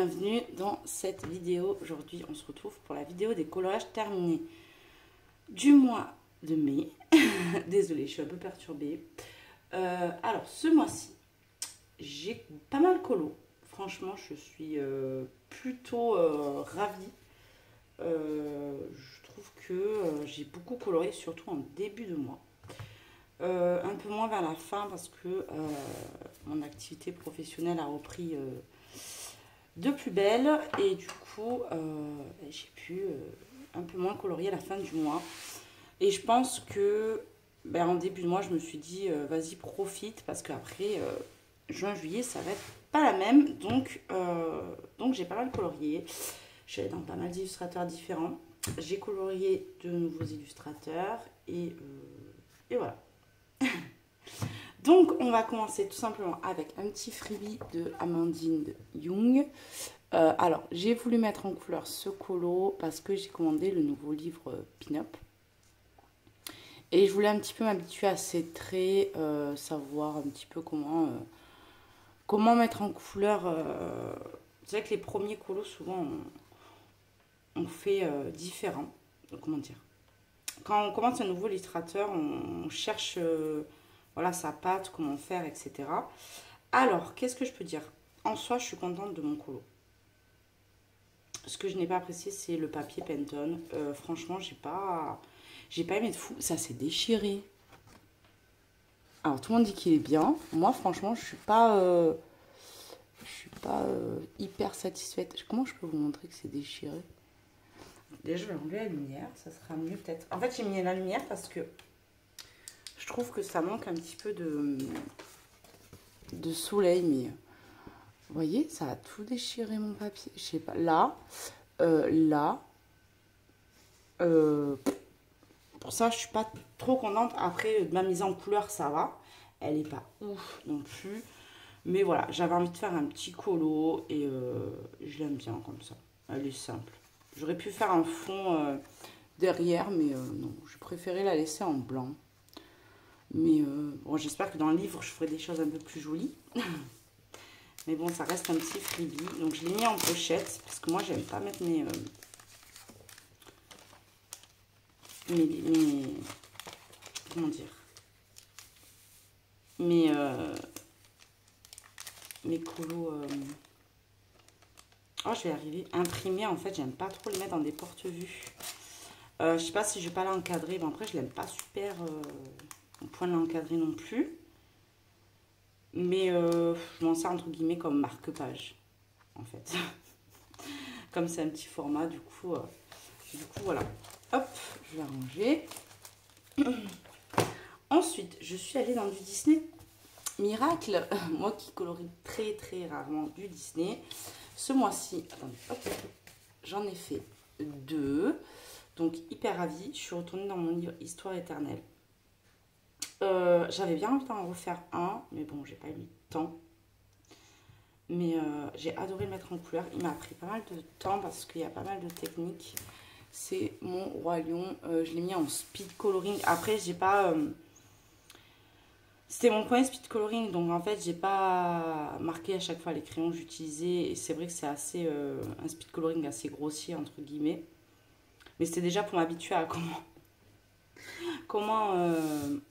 bienvenue dans cette vidéo. Aujourd'hui, on se retrouve pour la vidéo des coloriages terminés du mois de mai. Désolée, je suis un peu perturbée. Alors, ce mois-ci, j'ai pas mal colo. Franchement, je suis plutôt ravie. Je trouve que j'ai beaucoup coloré, surtout en début de mois. Un peu moins vers la fin parce que mon activité professionnelle a repris de plus belle et du coup j'ai pu un peu moins colorier à la fin du mois. Et je pense que en début de mois, je me suis dit vas-y, profite parce qu'après juin, juillet, ça va être pas la même. Donc j'ai pas mal colorié. Je suis allée dans pas mal d'illustrateurs différents. J'ai colorié de nouveaux illustrateurs et voilà. Donc, on va commencer tout simplement avec un petit freebie de Amandine Young. Alors, j'ai voulu mettre en couleur ce colo parce que j'ai commandé le nouveau livre Pin-Up. Et je voulais un petit peu m'habituer à ces traits, savoir un petit peu comment mettre en couleur. C'est vrai que les premiers colos, souvent, on fait différent. Comment dire? Quand on commence un nouveau illustrateur, on cherche... voilà, sa patte, comment faire, etc. Alors, qu'est-ce que je peux dire? En soi, je suis contente de mon colo. Ce que je n'ai pas apprécié, c'est le papier Penton. Franchement, j'ai pas aimé de fou. Ça s'est déchiré. Alors, tout le monde dit qu'il est bien. Moi, franchement, je suis pas hyper satisfaite. Comment je peux vous montrer que c'est déchiré? Déjà, je vais enlever la lumière. Ça sera mieux peut-être. En fait, j'ai mis la lumière parce que je trouve que ça manque un petit peu de soleil, mais vous voyez, ça a tout déchiré mon papier. Je sais pas, là, pour ça, je suis pas trop contente. Après, ma mise en couleur, ça va. Elle est pas ouf non plus. Mais voilà, j'avais envie de faire un petit colo et je l'aime bien comme ça. Elle est simple. J'aurais pu faire un fond derrière, mais non, je préférais la laisser en blanc. Mais bon, j'espère que dans le livre, je ferai des choses un peu plus jolies. Mais bon, ça reste un petit freebie. Donc, je l'ai mis en pochette. Parce que moi, j'aime pas mettre mes comment dire? Mes colos... Oh, je vais arriver. Imprimés, en fait, j'aime pas trop les mettre dans des porte-vues. Je sais pas si je vais pas l'encadrer. Bon, après, je l'aime pas super... au point de l'encadrer non plus. Mais je m'en sers entre guillemets comme marque-page, en fait. Comme c'est un petit format, du coup, voilà. Hop, je vais ranger. Ensuite, je suis allée dans du Disney. Miracle, moi qui colorie très très rarement du Disney. Ce mois-ci, attendez, hop, j'en ai fait 2. Donc, hyper ravie. Je suis retournée dans mon livre Histoire éternelle. J'avais bien envie d'en refaire un, mais bon, j'ai pas eu le temps. Mais j'ai adoré le mettre en couleur. Il m'a pris pas mal de temps parce qu'il y a pas mal de techniques. C'est mon Roi Lion. Je l'ai mis en speed coloring. Après, j'ai pas... C'était mon premier speed coloring, donc en fait, j'ai pas marqué à chaque fois les crayons que j'utilisais. Et c'est vrai que c'est assez un speed coloring assez grossier, entre guillemets. Mais c'était déjà pour m'habituer à comment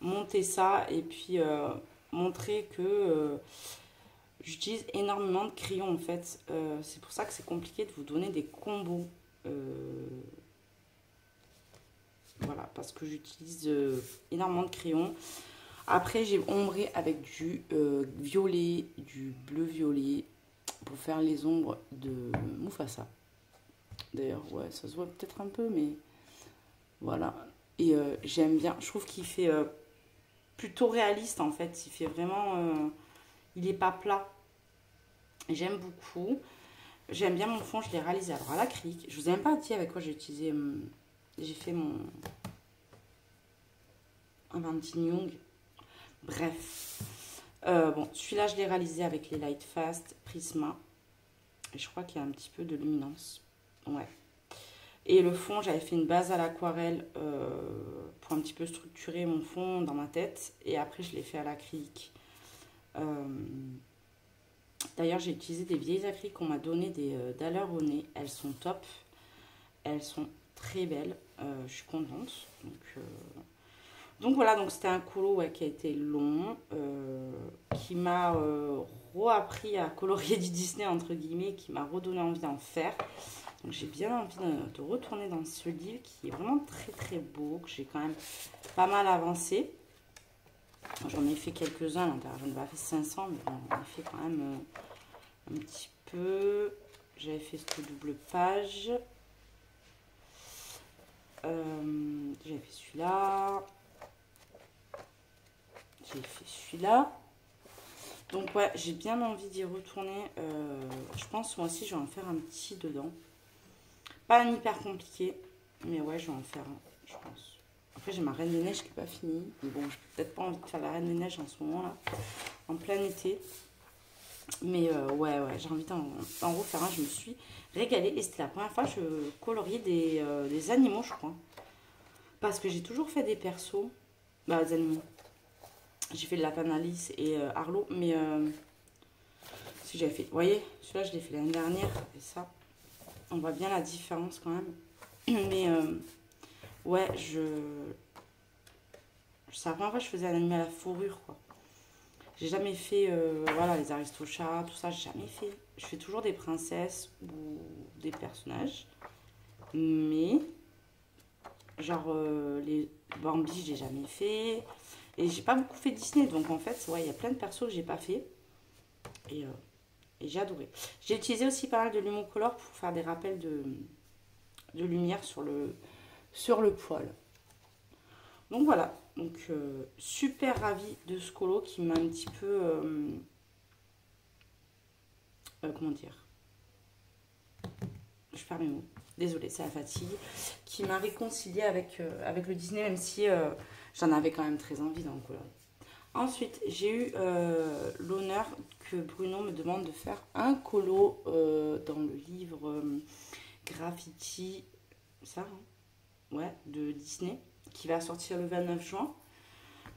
monter ça et puis montrer que j'utilise énormément de crayons en fait. C'est pour ça que c'est compliqué de vous donner des combos. Voilà, parce que j'utilise énormément de crayons. Après, j'ai ombré avec du violet, du bleu-violet pour faire les ombres de Mufasa. D'ailleurs, ouais, ça se voit peut-être un peu, mais voilà. Et j'aime bien. Je trouve qu'il fait plutôt réaliste en fait. Il fait vraiment... il est pas plat. J'aime beaucoup. J'aime bien mon fond. Je l'ai réalisé alors à l'acrylique. Je vous ai même pas dit avec quoi j'ai utilisé... j'ai fait mon... Amandine Young. Bref. Bon, celui-là, je l'ai réalisé avec les Light Fast Prisma. Et je crois qu'il y a un petit peu de luminance. Ouais. Et le fond, j'avais fait une base à l'aquarelle pour un petit peu structurer mon fond dans ma tête. Et après, je l'ai fait à l'acrylique. D'ailleurs, j'ai utilisé des vieilles acryliques qu'on m'a donné des Daler au nez. Elles sont top. Elles sont très belles. Je suis contente. Donc voilà, donc c'était un colo ouais, qui a été long, qui m'a reappris à colorier du Disney, entre guillemets, qui m'a redonné envie d'en faire. Donc j'ai bien envie de retourner dans ce livre qui est vraiment très très beau, que j'ai quand même pas mal avancé. J'en ai fait quelques-uns, j'en ai pas fait 500, mais bon, j'en ai fait quand même un petit peu. J'avais fait cette double page. J'avais fait celui-là. J'ai fait celui-là. Donc ouais, j'ai bien envie d'y retourner. Je pense moi aussi je vais en faire un petit dedans. Pas un hyper compliqué, mais ouais, je vais en faire un, je pense. Après j'ai ma Reine des Neiges qui n'est pas finie. Mais bon, j'ai peut-être pas envie de faire la Reine des Neiges en ce moment là, en plein été. Mais ouais, j'ai envie d'en refaire un. Je me suis régalée et c'était la première fois que je coloriais des animaux, je crois. Parce que j'ai toujours fait des persos, bah des animaux. J'ai fait de la Panalis et Arlo, mais si j'avais fait, vous voyez, celui-là je l'ai fait l'année dernière et ça, on voit bien la différence quand même. Mais ouais, c'est la première fois que je faisais un animal à la fourrure quoi. J'ai jamais fait, voilà, les Aristochats, tout ça, j'ai jamais fait. Je fais toujours des princesses ou des personnages, mais genre les Bambi, j'ai jamais fait. Et j'ai pas beaucoup fait Disney, donc en fait, ouais, il y a plein de persos que j'ai pas fait. Et j'ai adoré. J'ai utilisé aussi pas mal de Lumocolor pour faire des rappels de lumière sur le poil. Donc voilà, donc super ravie de ce colo qui m'a un petit peu, comment dire, je perds mes mots, désolée, c'est la fatigue, qui m'a réconciliée avec le Disney, même si j'en avais quand même très envie dans le colo. Ensuite, j'ai eu l'honneur que Bruno me demande de faire un colo dans le livre Graffiti, ça, hein, ouais, de Disney, qui va sortir le 29 juin,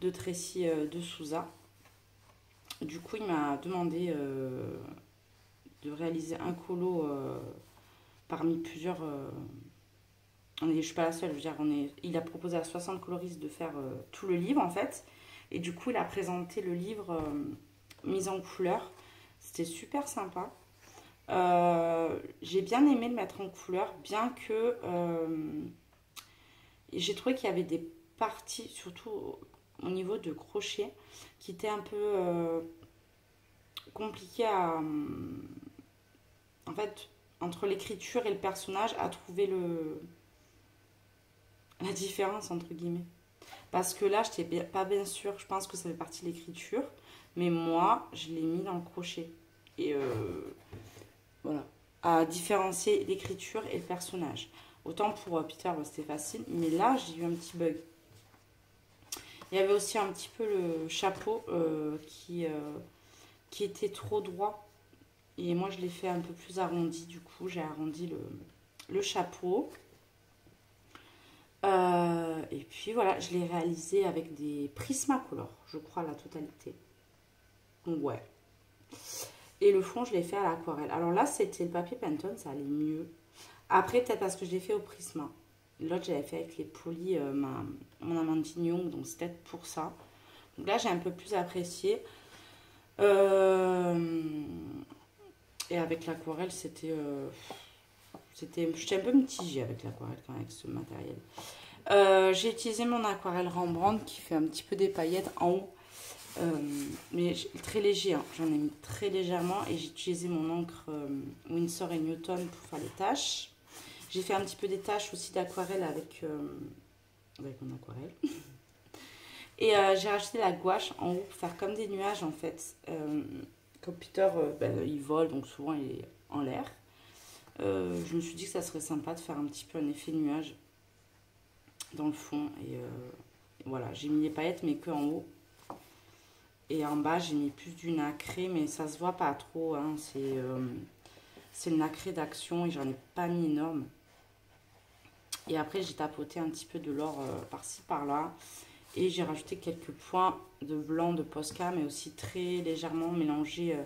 de Tracy de Souza. Du coup, il m'a demandé de réaliser un colo parmi plusieurs... je ne suis pas la seule, je veux dire, il a proposé à 60 coloristes de faire tout le livre, en fait. Et du coup, il a présenté le livre mis en couleur. C'était super sympa. J'ai bien aimé le mettre en couleur, bien que j'ai trouvé qu'il y avait des parties, surtout au niveau de crochet, qui étaient un peu compliquées à... en fait, entre l'écriture et le personnage, à trouver la différence, entre guillemets. Parce que là, je n'étais pas bien sûre. Je pense que ça fait partie de l'écriture. Mais moi, je l'ai mis dans le crochet. Et voilà. À différencier l'écriture et le personnage. Autant pour Peter, c'était facile. Mais là, j'ai eu un petit bug. Il y avait aussi un petit peu le chapeau qui était trop droit. Et moi, je l'ai fait un peu plus arrondi. Du coup, j'ai arrondi le chapeau. Et puis voilà, je l'ai réalisé avec des Prismacolor, je crois, la totalité. Donc ouais. Et le fond, je l'ai fait à l'aquarelle. Alors là, c'était le papier Pantone, ça allait mieux. Après, peut-être parce que je l'ai fait au Prisma. L'autre, j'avais fait avec les polis, mon Amandine Young, donc c'est peut-être pour ça. Donc là, j'ai un peu plus apprécié. Et avec l'aquarelle, j'étais un peu mitigée avec l'aquarelle, quand même, avec ce matériel. J'ai utilisé mon aquarelle Rembrandt qui fait un petit peu des paillettes en haut. Mais très léger, hein. J'en ai mis très légèrement. Et j'ai utilisé mon encre Winsor & Newton pour faire les taches. J'ai fait un petit peu des taches aussi d'aquarelle avec mon aquarelle. Et j'ai rajouté la gouache en haut pour faire comme des nuages en fait. Comme Peter, il vole, donc souvent il est en l'air. Je me suis dit que ça serait sympa de faire un petit peu un effet nuage dans le fond. Et voilà, j'ai mis les paillettes mais que en haut. Et en bas, j'ai mis plus du nacré, mais ça se voit pas trop. Hein. C'est le nacré d'Action et j'en ai pas mis énorme. Et après, j'ai tapoté un petit peu de l'or par-ci, par-là. Et j'ai rajouté quelques points de blanc de Posca, mais aussi très légèrement mélangé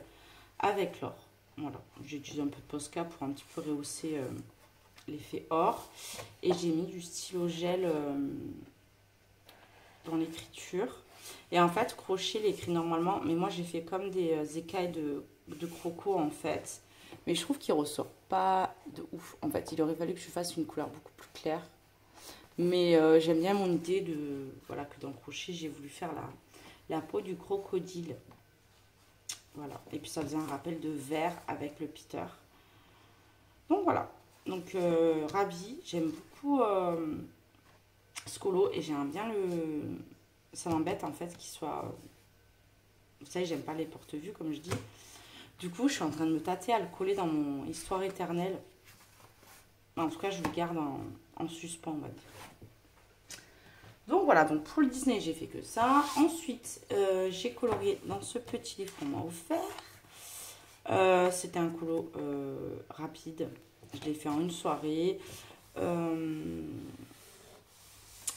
avec l'or. Voilà, j'ai utilisé un peu de Posca pour un petit peu rehausser l'effet or. Et j'ai mis du stylo gel dans l'écriture. Et en fait, crochet l'écrit normalement, mais moi j'ai fait comme des écailles de croco en fait. Mais je trouve qu'il ressort pas de ouf. En fait, il aurait fallu que je fasse une couleur beaucoup plus claire. Mais j'aime bien mon idée de, voilà, que dans le crochet, j'ai voulu faire la peau du crocodile. Voilà. Et puis ça faisait un rappel de vert avec le Peter. Donc voilà. Donc ravie. J'aime beaucoup ce colo et j'aime bien le... Ça m'embête en fait qu'il soit... Vous savez, j'aime pas les porte-vues comme je dis. Du coup, je suis en train de me tâter à le coller dans mon histoire éternelle. En tout cas, je le garde en suspens, on va dire. Donc voilà, donc pour le Disney, j'ai fait que ça. Ensuite, j'ai colorié dans ce petit livre qu'on m'a offert. C'était un colo rapide. Je l'ai fait en une soirée.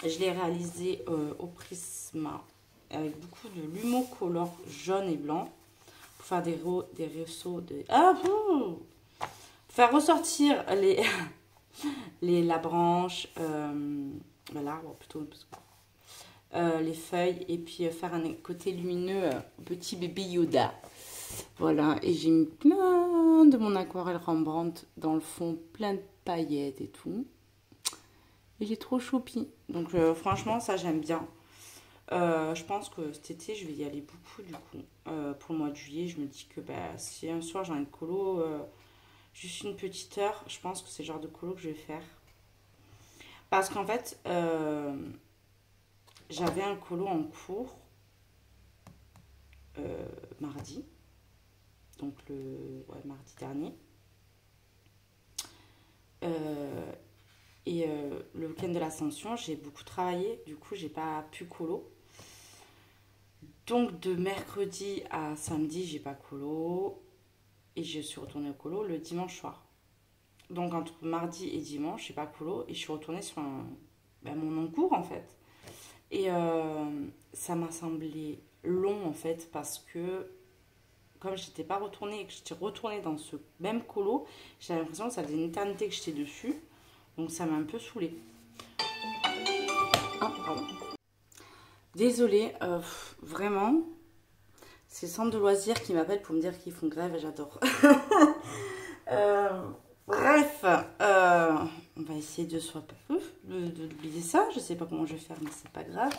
Je l'ai réalisé au Prisma avec beaucoup de Lumocolor jaune et blanc pour faire des réseaux de... Ah, faire ressortir la branche, l'arbre plutôt, parce que, les feuilles, et puis faire un côté lumineux petit bébé Yoda. Voilà, et j'ai mis plein de mon aquarelle Rembrandt dans le fond, plein de paillettes et tout. Et j'ai trop choupi. Donc franchement, ça j'aime bien. Je pense que cet été, je vais y aller beaucoup du coup. Pour le mois de juillet, je me dis que si un soir j'ai une colo, juste une petite heure, je pense que c'est le genre de colo que je vais faire. Parce qu'en fait, j'avais un colo en cours mardi. Donc mardi dernier. Le week-end de l'Ascension, j'ai beaucoup travaillé. Du coup, j'ai pas pu colo. Donc, de mercredi à samedi, j'ai pas colo. Et je suis retournée au colo le dimanche soir. Donc, entre mardi et dimanche, j'ai pas colo. Et je suis retournée sur mon en-cours, en fait. Et ça m'a semblé long, en fait, parce que comme je n'étais pas retournée et que j'étais retournée dans ce même colo, j'avais l'impression que ça faisait une éternité que j'étais dessus. Donc ça m'a un peu saoulée. Ah, pardon. Désolée, vraiment, c'est le centre de loisirs qui m'appelle pour me dire qu'ils font grève et j'adore. Bref, on va essayer d'oublier ça. Je sais pas comment je vais faire, mais c'est pas grave.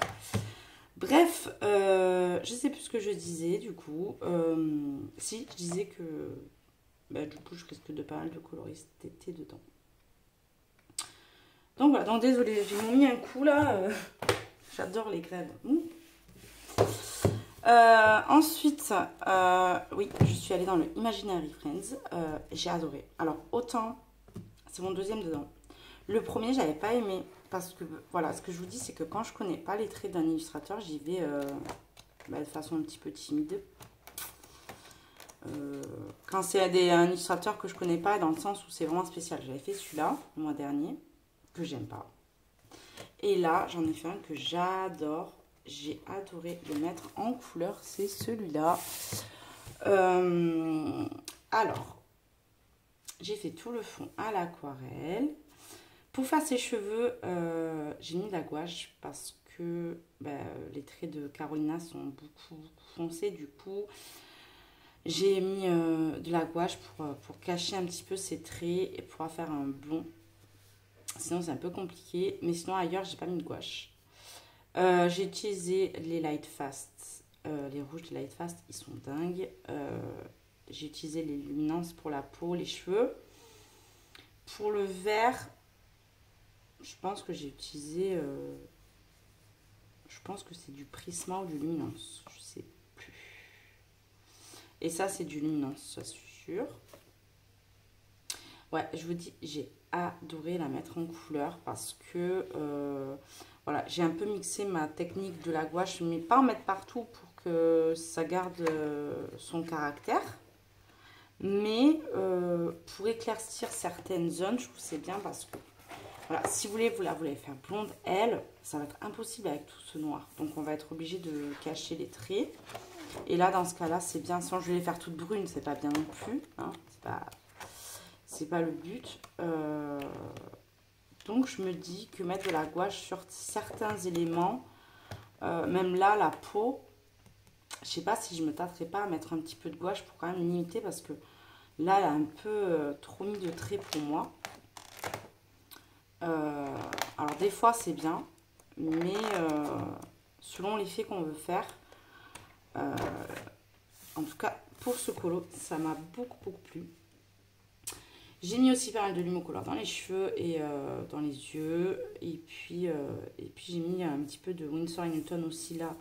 Bref, je sais plus ce que je disais du coup. Si, je disais que du coup je risque de pas mal de coloris cet été dedans. Donc voilà, donc désolée, j'ai mis un coup là. J'adore les grèves. Ensuite, oui, je suis allée dans le Imaginary Friends. J'ai adoré. Alors, autant, c'est mon deuxième dedans. Le premier, j'avais pas aimé. Parce que, voilà, ce que je vous dis, c'est que quand je connais pas les traits d'un illustrateur, j'y vais de façon un petit peu timide. Quand c'est un illustrateur que je connais pas, dans le sens où c'est vraiment spécial. J'avais fait celui-là, le mois dernier, que j'aime pas. Et là, j'en ai fait un que j'adore. J'ai adoré le mettre en couleur, c'est celui-là. Alors, j'ai fait tout le fond à l'aquarelle. Pour faire ses cheveux, j'ai mis de la gouache parce que les traits de Carolina sont beaucoup foncés. Du coup, j'ai mis de la gouache pour cacher un petit peu ses traits et pouvoir faire un blond. Sinon, c'est un peu compliqué. Mais sinon, ailleurs, j'ai pas mis de gouache. J'ai utilisé les Light Fast. Les rouges de Light Fast, ils sont dingues. J'ai utilisé les luminances pour la peau, les cheveux. Pour le vert... Je pense que j'ai utilisé... je pense que c'est du Prisma ou du Luminance. Je sais plus. Et ça, c'est du Luminance, ça c'est sûr. Ouais, je vous dis, j'ai adoré la mettre en couleur parce que... voilà, j'ai un peu mixé ma technique de la gouache, mais pas en mettre partout pour que ça garde son caractère. Mais pour éclaircir certaines zones, je trouve que c'est bien parce que... Voilà, si vous voulez faire blonde, elle, ça va être impossible avec tout ce noir. Donc, on va être obligé de cacher les traits. Et là, dans ce cas-là, c'est bien. Sinon, je vais les faire toutes brunes, c'est pas bien non plus. Hein, c'est pas le but. Donc, je me dis que mettre de la gouache sur certains éléments, même là, la peau, je sais pas si je me tâterais pas à mettre un petit peu de gouache pour quand même limiter parce que là, elle a un peu trop mis de traits pour moi. Alors, des fois, c'est bien, mais selon l'effet qu'on veut faire, en tout cas, pour ce colo, ça m'a beaucoup plu. J'ai mis aussi pas mal de Lumocolor dans les cheveux et dans les yeux. Et puis j'ai mis un petit peu de Winsor & Newton aussi là,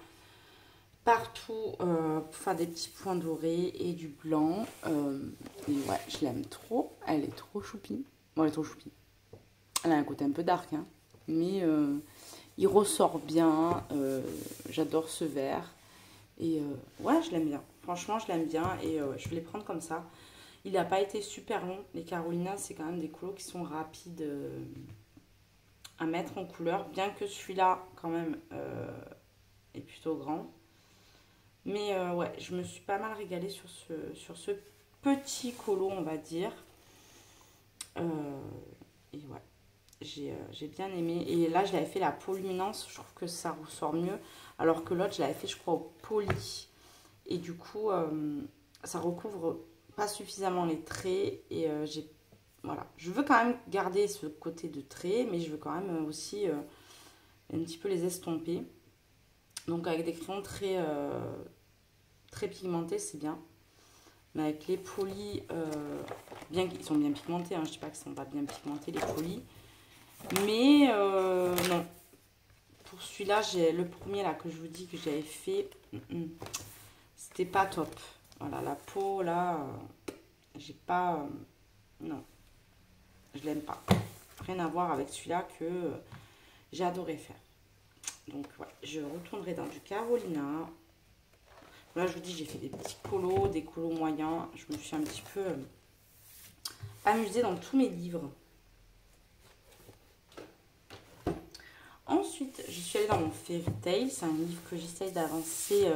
partout, pour faire des petits points dorés et du blanc. Et ouais, je l'aime trop. Elle est trop choupie. Bon, elle est trop choupie. Elle a un côté un peu dark, hein. Mais il ressort bien. J'adore ce vert. Et ouais, je l'aime bien. Franchement, je l'aime bien et je vais les prendre comme ça. Il n'a pas été super long. Les Carolina, c'est quand même des colos qui sont rapides à mettre en couleur. Bien que celui-là, quand même, est plutôt grand. Mais ouais, je me suis pas mal régalée sur ce petit colo, on va dire. Et ouais, j'ai bien aimé. Et là, je l'avais fait la peau luminance. Je trouve que ça ressort mieux. Alors que l'autre, je l'avais fait, je crois, au poli. Et du coup, ça recouvre pas suffisamment les traits. Et voilà. Je veux quand même garder ce côté de traits, mais je veux quand même aussi un petit peu les estomper. Donc avec des crayons très pigmentés, c'est bien. Mais avec les polis, bien qu'ils sont bien pigmentés, hein, je ne dis pas qu'ils ne sont pas bien pigmentés, les polis. Mais non. Pour celui-là, j'ai le premier là que je vous dis que j'avais fait, c'était pas top. Voilà, la peau là, j'ai pas, non, je l'aime pas. Rien à voir avec celui-là que j'ai adoré faire. Donc ouais, je retournerai dans du Carolina. Là, je vous dis, j'ai fait des petits colos, des colos moyens. Je me suis un petit peu amusée dans tous mes livres. Ensuite, je suis allée dans mon Fairy Tail. C'est un livre que j'essaye d'avancer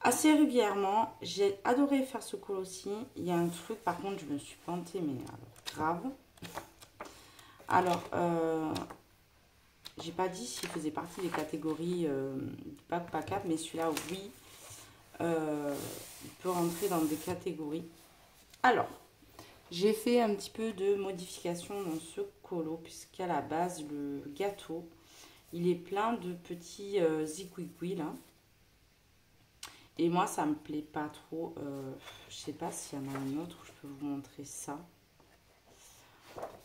assez régulièrement. J'ai adoré faire ce colo aussi. Il y a un truc, par contre, je me suis plantée, mais alors grave. Alors, j'ai pas dit s'il faisait partie des catégories backpack, mais celui-là, oui. Il peut rentrer dans des catégories. Alors, j'ai fait un petit peu de modification dans ce colo, puisqu'à la base, le gâteau, il est plein de petits zigouigouis là. Et moi, ça me plaît pas trop. Je sais pas s'il y en a un autre où je peux vous montrer ça.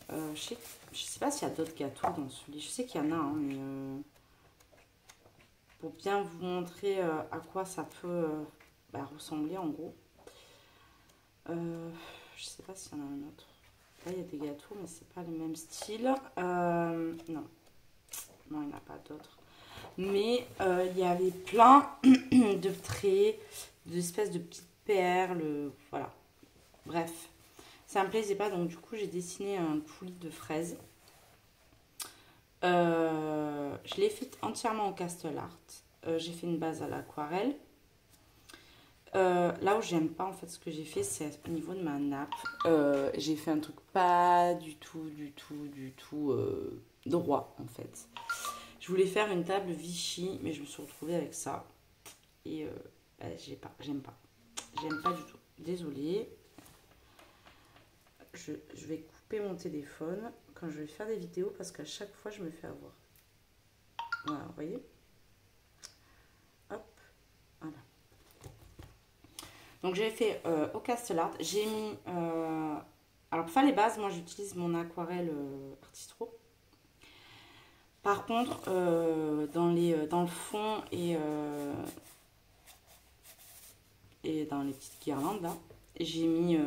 Je sais pas s'il y a d'autres gâteaux dans celui-là. Je sais qu'il y en a, hein, mais pour bien vous montrer à quoi ça peut ressembler en gros. Je sais pas s'il y en a un autre. Là, il y a des gâteaux, mais c'est pas le même style. Non, il n'y en a pas d'autres. Mais il y avait plein de traits, d'espèces de petites perles, voilà. Bref, ça me plaisait pas, donc du coup, j'ai dessiné un coulis de fraises. Je l'ai fait entièrement en Castle Art. J'ai fait une base à l'aquarelle. Là où j'aime pas en fait ce que j'ai fait, c'est au niveau de ma nappe. J'ai fait un truc pas du tout droit en fait. Je voulais faire une table Vichy, mais je me suis retrouvée avec ça. Et j'aime pas du tout. Désolée. Je vais couper mon téléphone quand je vais faire des vidéos parce qu'à chaque fois je me fais avoir. Voilà, vous voyez? Hop, voilà. Donc j'ai fait au Castle Art, j'ai mis, alors pour faire les bases, moi j'utilise mon aquarelle Artistro. Par contre, dans le fond et dans les petites guirlandes là, j'ai mis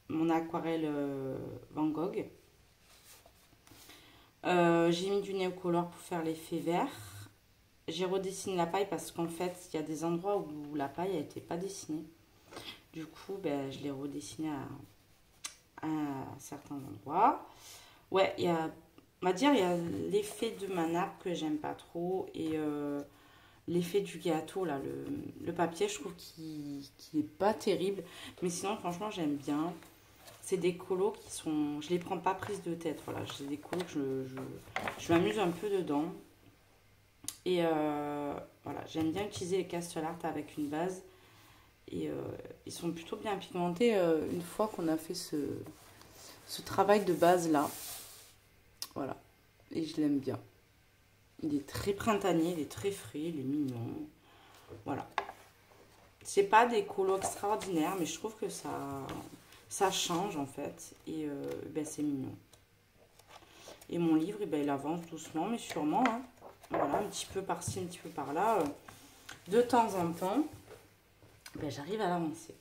mon aquarelle Van Gogh. J'ai mis du néocolor pour faire l'effet vert. J'ai redessiné la paille parce qu'en fait, il y a des endroits où la paille n'était pas dessinée. Du coup, je l'ai redessinée à certains endroits. Ouais, on va dire, il y a l'effet de ma nappe que j'aime pas trop. Et l'effet du gâteau, là, le papier, je trouve qu'il n'est pas terrible. Mais sinon, franchement, j'aime bien. C'est des colos qui sont... Je les prends pas prise de tête, voilà. J'ai des colos que je m'amuse un peu dedans. Et voilà, j'aime bien utiliser les Castle Art avec une base. Et ils sont plutôt bien pigmentés une fois qu'on a fait ce travail de base là. Voilà. Et je l'aime bien. Il est très printanier, il est très frais, il est mignon. Voilà. C'est pas des colos extraordinaires, mais je trouve que ça change en fait. Et ben, c'est mignon. Et mon livre, ben, il avance doucement, mais sûrement. Hein. Voilà, un petit peu par-ci, un petit peu par-là. De temps en temps, ben, j'arrive à l'avancer.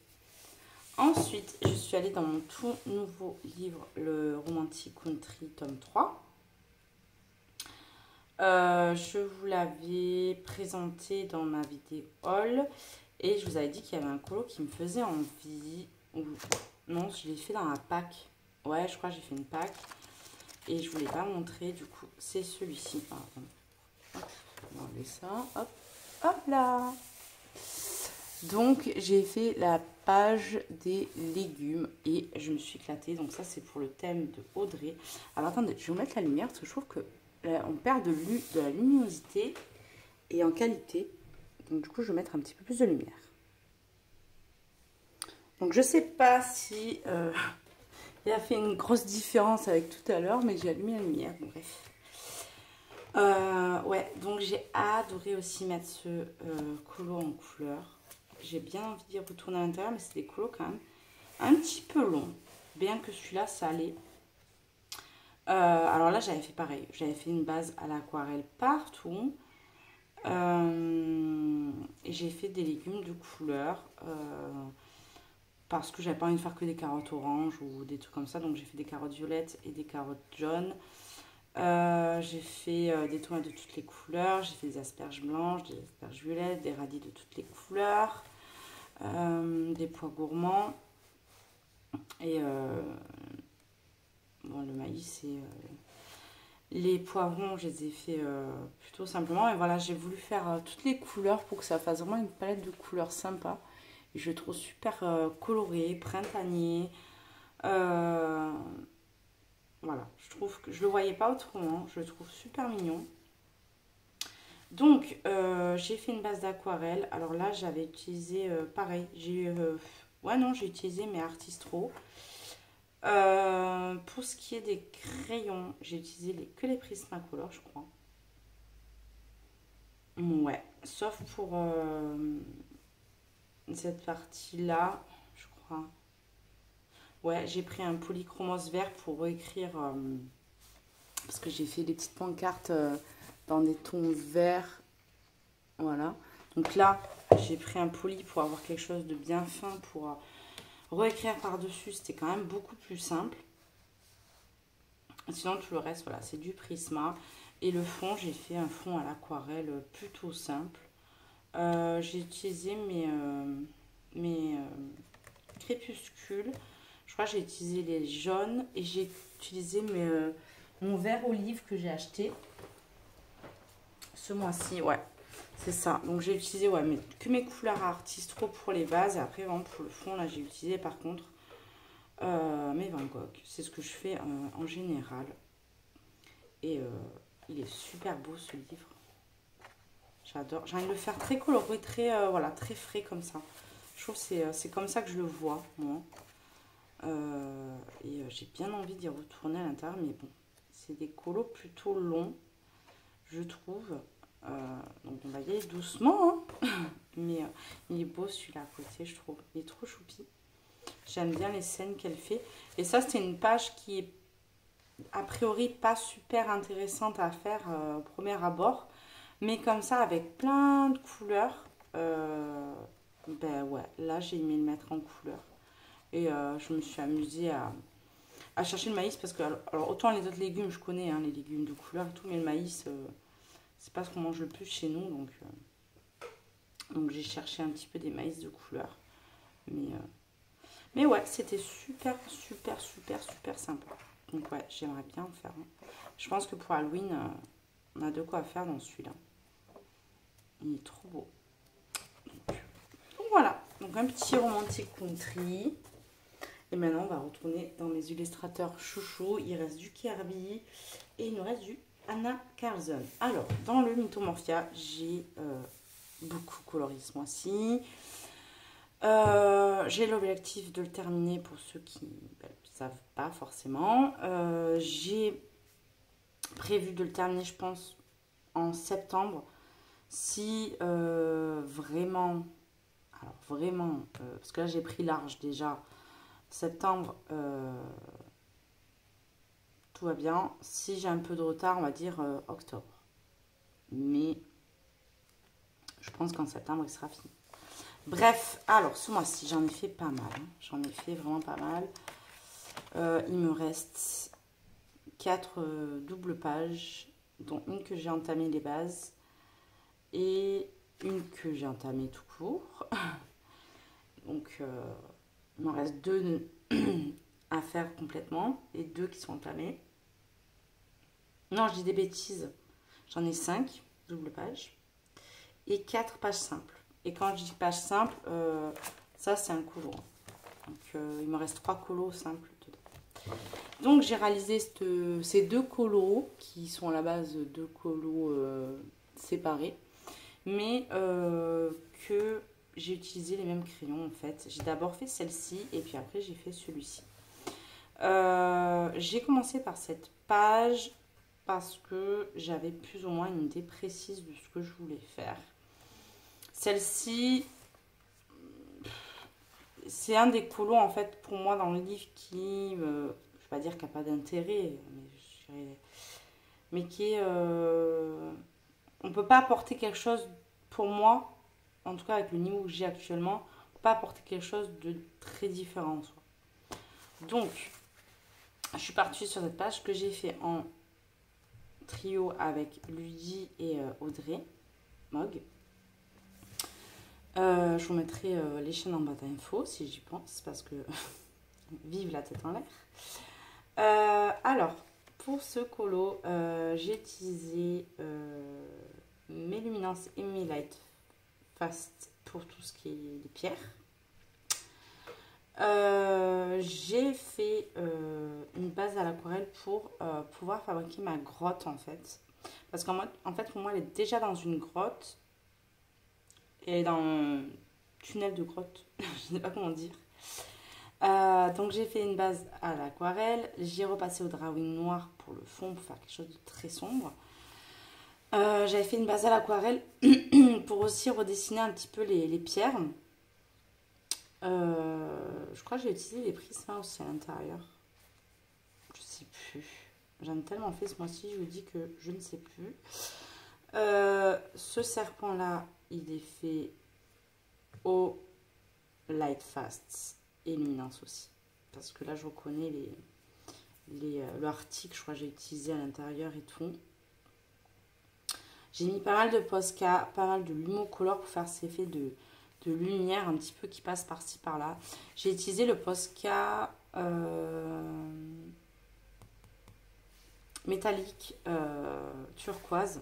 Ensuite, je suis allée dans mon tout nouveau livre, le Romantic Country, tome 3. Je vous l'avais présenté dans ma vidéo haul. Et je vous avais dit qu'il y avait un colo qui me faisait envie. Non, je l'ai fait dans la pack. Ouais, je crois que j'ai fait une pack. Et je ne vous l'ai pas montré, du coup, c'est celui-ci. Hop, on va enlever ça. Hop, hop là. Donc, j'ai fait la page des légumes et je me suis éclatée. Donc, ça, c'est pour le thème de Audrey. Alors, attendez, je vais vous mettre la lumière parce que je trouve que on perd de la luminosité et en qualité. Donc, du coup, je vais mettre un petit peu plus de lumière. Donc, je ne sais pas si il a fait une grosse différence avec tout à l'heure, mais j'ai allumé la lumière. Bon, bref. Ouais, donc j'ai adoré aussi mettre ce colo en couleur. J'ai bien envie d'y retourner à l'intérieur, mais c'est des colos quand même un petit peu longs. Bien que celui-là, ça allait. Alors là, j'avais fait pareil. J'avais fait une base à l'aquarelle partout. Et j'ai fait des légumes de couleur. Parce que j'avais pas envie de faire que des carottes oranges ou des trucs comme ça. Donc j'ai fait des carottes violettes et des carottes jaunes. J'ai fait des tomates de toutes les couleurs, j'ai fait des asperges blanches, des asperges violettes, des radis de toutes les couleurs, des pois gourmands et bon, le maïs et les poivrons, je les ai fait plutôt simplement. Et voilà, j'ai voulu faire toutes les couleurs pour que ça fasse vraiment une palette de couleurs sympa. Et je le trouve super coloré, printanier. Voilà, je trouve que je le voyais pas autrement, je le trouve super mignon. Donc, j'ai fait une base d'aquarelle. Alors là, j'avais utilisé, pareil, ouais non, j'ai utilisé mes Artistro. Pour ce qui est des crayons, j'ai utilisé que les Prismacolor, je crois. Ouais, sauf pour cette partie-là, je crois. Ouais, j'ai pris un polychromos vert pour écrire, parce que j'ai fait des petites pancartes dans des tons verts. Voilà. Donc là, j'ai pris un poly pour avoir quelque chose de bien fin pour réécrire par-dessus. C'était quand même beaucoup plus simple. Sinon, tout le reste, voilà, c'est du Prisma. Et le fond, j'ai fait un fond à l'aquarelle plutôt simple. J'ai utilisé mes crépuscules. Je crois que j'ai utilisé les jaunes et j'ai utilisé mon vert olive que j'ai acheté ce mois-ci. Ouais, c'est ça. Donc j'ai utilisé ouais, que mes couleurs Artistro pour les bases. Et après, vraiment, pour le fond, là, j'ai utilisé par contre mes Van Gogh. C'est ce que je fais en général. Et il est super beau ce livre. J'adore. J'ai envie de le faire très coloré, très, voilà, très frais comme ça. Je trouve que c'est comme ça que je le vois, moi. Et j'ai bien envie d'y retourner à l'intérieur, mais bon, c'est des colos plutôt longs, je trouve. Donc on va y aller doucement, hein. Mais il est beau celui-là à côté, je trouve. Il est trop choupi. J'aime bien les scènes qu'elle fait. Et ça, c'était une page qui est a priori pas super intéressante à faire au premier abord. Mais comme ça, avec plein de couleurs, ben ouais, là j'ai aimé le mettre en couleur. Et je me suis amusée à chercher le maïs parce que, alors autant les autres légumes, je connais hein, les légumes de couleur et tout, mais le maïs, c'est pas ce qu'on mange le plus chez nous. Donc j'ai cherché un petit peu des maïs de couleur. Mais ouais, c'était super, super, super, super sympa. Donc ouais, j'aimerais bien en faire un. Je pense que pour Halloween, on a de quoi faire dans celui-là. Il est trop beau. Donc voilà, donc un petit romantique country. Et maintenant, on va retourner dans mes illustrateurs chouchous. Il reste du Kirby et il nous reste du Anna Carlson. Alors, dans le Mythomorphia, j'ai beaucoup coloré ce mois-ci. J'ai l'objectif de le terminer pour ceux qui ne savent pas forcément. J'ai prévu de le terminer, je pense, en septembre. Si vraiment, alors vraiment, parce que là j'ai pris large déjà, septembre, tout va bien. Si j'ai un peu de retard, on va dire octobre. Mais je pense qu'en septembre, il sera fini. Bref, alors ce mois-ci, j'en ai fait pas mal. Hein. J'en ai fait vraiment pas mal. Il me reste 4 doubles pages, dont une que j'ai entamé les bases et une que j'ai entamée tout court. Donc, il m'en reste 2 à faire complètement et 2 qui sont entamées. Non, je dis des bêtises. J'en ai 5 doubles pages et 4 pages simples. Et quand je dis page simple, ça c'est un colo. Donc il me reste 3 colos simples dedans. Donc j'ai réalisé ces 2 colos qui sont à la base 2 colos séparés. Mais que j'ai utilisé les mêmes crayons en fait. J'ai d'abord fait celle-ci et puis après j'ai fait celui-ci. J'ai commencé par cette page parce que j'avais plus ou moins une idée précise de ce que je voulais faire. Celle-ci, c'est un des colos en fait pour moi dans le livre qui, je ne vais pas dire qu'il n'y a pas d'intérêt, mais qui est... on ne peut pas apporter quelque chose pour moi, en tout cas avec le niveau que j'ai actuellement, on ne peut pas apporter quelque chose de très différent en soi. Donc, je suis partie sur cette page que j'ai fait en trio avec Ludie et Audrey Mogg. Je vous mettrai les chaînes en bas d'infos si j'y pense parce que vive la tête en l'air. Alors, pour ce colo, j'ai utilisé mes luminances et mes light fast pour tout ce qui est les pierres. J'ai fait une base à l'aquarelle pour pouvoir fabriquer ma grotte en fait. Parce qu'en fait, pour moi, elle est déjà dans une grotte. Et dans un tunnel de grotte, je ne sais pas comment dire. Donc j'ai fait une base à l'aquarelle. J'ai repassé au drawing noir pour le fond, pour faire quelque chose de très sombre. J'avais fait une base à l'aquarelle pour aussi redessiner un petit peu les pierres. Je crois que j'ai utilisé les prismes aussi à l'intérieur. Je sais plus. J'en ai tellement fait ce mois-ci, je vous dis que je ne sais plus. Ce serpent-là, il est fait au light fast et luminance aussi. Parce que là, je reconnais l'article, je crois que j'ai utilisé à l'intérieur et tout. J'ai mis pas mal de Posca, pas mal de Lumocolor pour faire cet effet de lumière un petit peu qui passe par-ci par-là. J'ai utilisé le Posca métallique turquoise.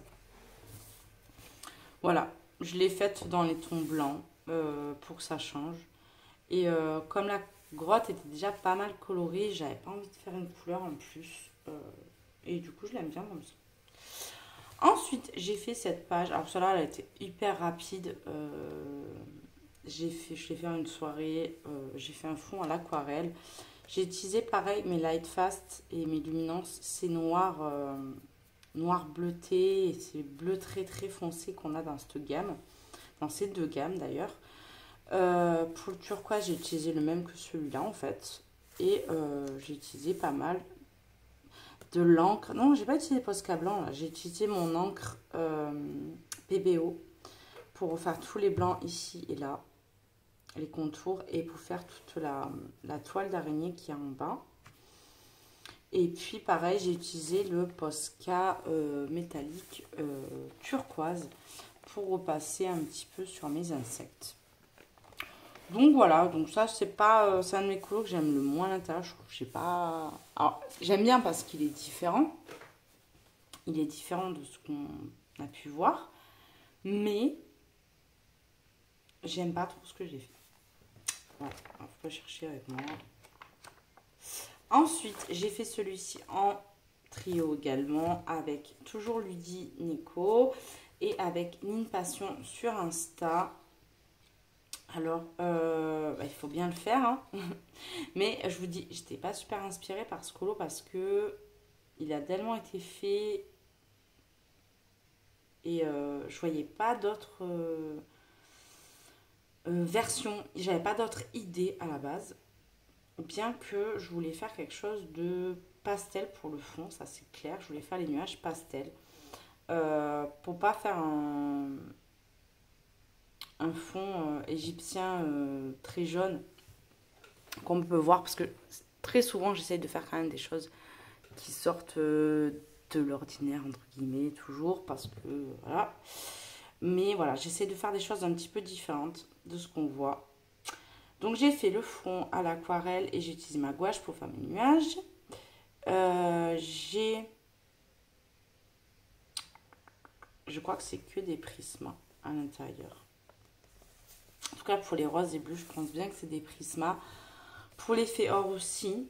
Voilà, je l'ai faite dans les tons blancs pour que ça change. Et comme la grotte était déjà pas mal colorée, j'avais pas envie de faire une couleur en plus. Et du coup, je l'aime bien comme ça. Ensuite, j'ai fait cette page. Alors, celle-là, elle a été hyper rapide. Je l'ai fait une soirée. J'ai fait un fond à l'aquarelle. J'ai utilisé pareil mes light fast et mes luminances. C'est noir, noir bleuté. Et c'est bleu très très foncé qu'on a dans cette gamme. Dans ces 2 gammes d'ailleurs. Pour le turquoise, j'ai utilisé le même que celui-là en fait. Et j'ai utilisé pas mal de l'encre. Non, j'ai pas utilisé Posca blanc là. J'ai utilisé mon encre PBO pour refaire tous les blancs ici et là, les contours, et pour faire toute la toile d'araignée qui est en bas. Et puis pareil, j'ai utilisé le Posca métallique turquoise pour repasser un petit peu sur mes insectes. Donc voilà, donc ça c'est un de mes colos que j'aime le moins à l'intérieur. Je trouve que j'ai pas. Alors j'aime bien parce qu'il est différent. Il est différent de ce qu'on a pu voir. Mais j'aime pas trop ce que j'ai fait. Voilà, faut pas chercher avec moi. Ensuite, j'ai fait celui-ci en trio également avec toujours Ludie Nico et avec Nin Passion sur Insta. Alors, il faut bien le faire, hein. Mais je vous dis, j'étais pas super inspirée par ce colo parce que il a tellement été fait et je voyais pas d'autres versions, j'avais pas d'autres idées à la base. Bien que je voulais faire quelque chose de pastel pour le fond, ça c'est clair, je voulais faire les nuages pastel. Pour pas faire un fond égyptien très jaune qu'on peut voir parce que très souvent j'essaye de faire quand même des choses qui sortent de l'ordinaire entre guillemets toujours parce que voilà, mais voilà, j'essaie de faire des choses un petit peu différentes de ce qu'on voit. Donc j'ai fait le fond à l'aquarelle et j'ai utilisé ma gouache pour faire mes nuages. Je crois que c'est que des prismas à l'intérieur. En tout cas, pour les roses et bleus, je pense bien que c'est des prismas. Pour l'effet or aussi.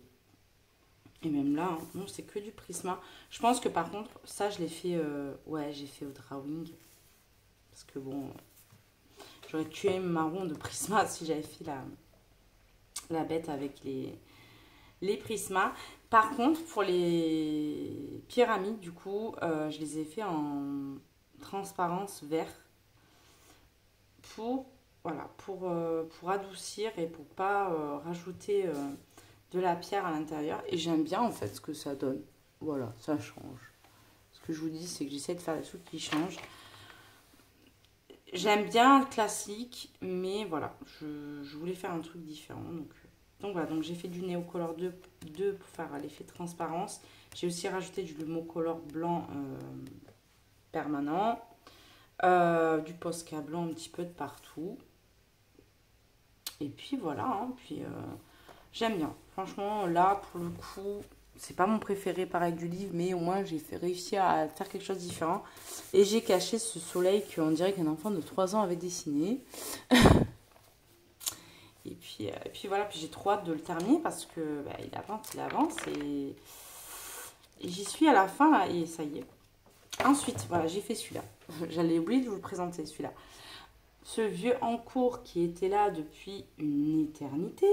Et même là, hein, non, c'est que du prisma. Je pense que par contre, ça, je l'ai fait... ouais, j'ai fait au drawing. Parce que bon, j'aurais tué marron de prisma si j'avais fait la bête avec les prismas. Par contre, pour les pyramides, du coup, je les ai fait en transparence vert pour, voilà, pour adoucir et pour pas rajouter de la pierre à l'intérieur. Et j'aime bien en fait ce que ça donne. Voilà, ça change. Ce que je vous dis, c'est que j'essaie de faire des trucs qui changent. J'aime bien le classique, mais voilà, je voulais faire un truc différent. Donc voilà, donc j'ai fait du Neocolor 2 pour faire l'effet transparence. J'ai aussi rajouté du Lumocolor blanc permanent. Du Posca blanc un petit peu de partout. Et puis voilà, hein, puis j'aime bien. Franchement, là, pour le coup, c'est pas mon préféré pareil du livre, mais au moins j'ai réussi à faire quelque chose de différent. Et j'ai caché ce soleil qu'on dirait qu'un enfant de 3 ans avait dessiné. Et puis voilà, puis j'ai trop hâte de le terminer parce que bah, il avance et j'y suis à la fin là, et ça y est. Ensuite, voilà, j'ai fait celui-là. J'allais oublier de vous le présenter celui-là. Ce vieux en cours qui était là depuis une éternité,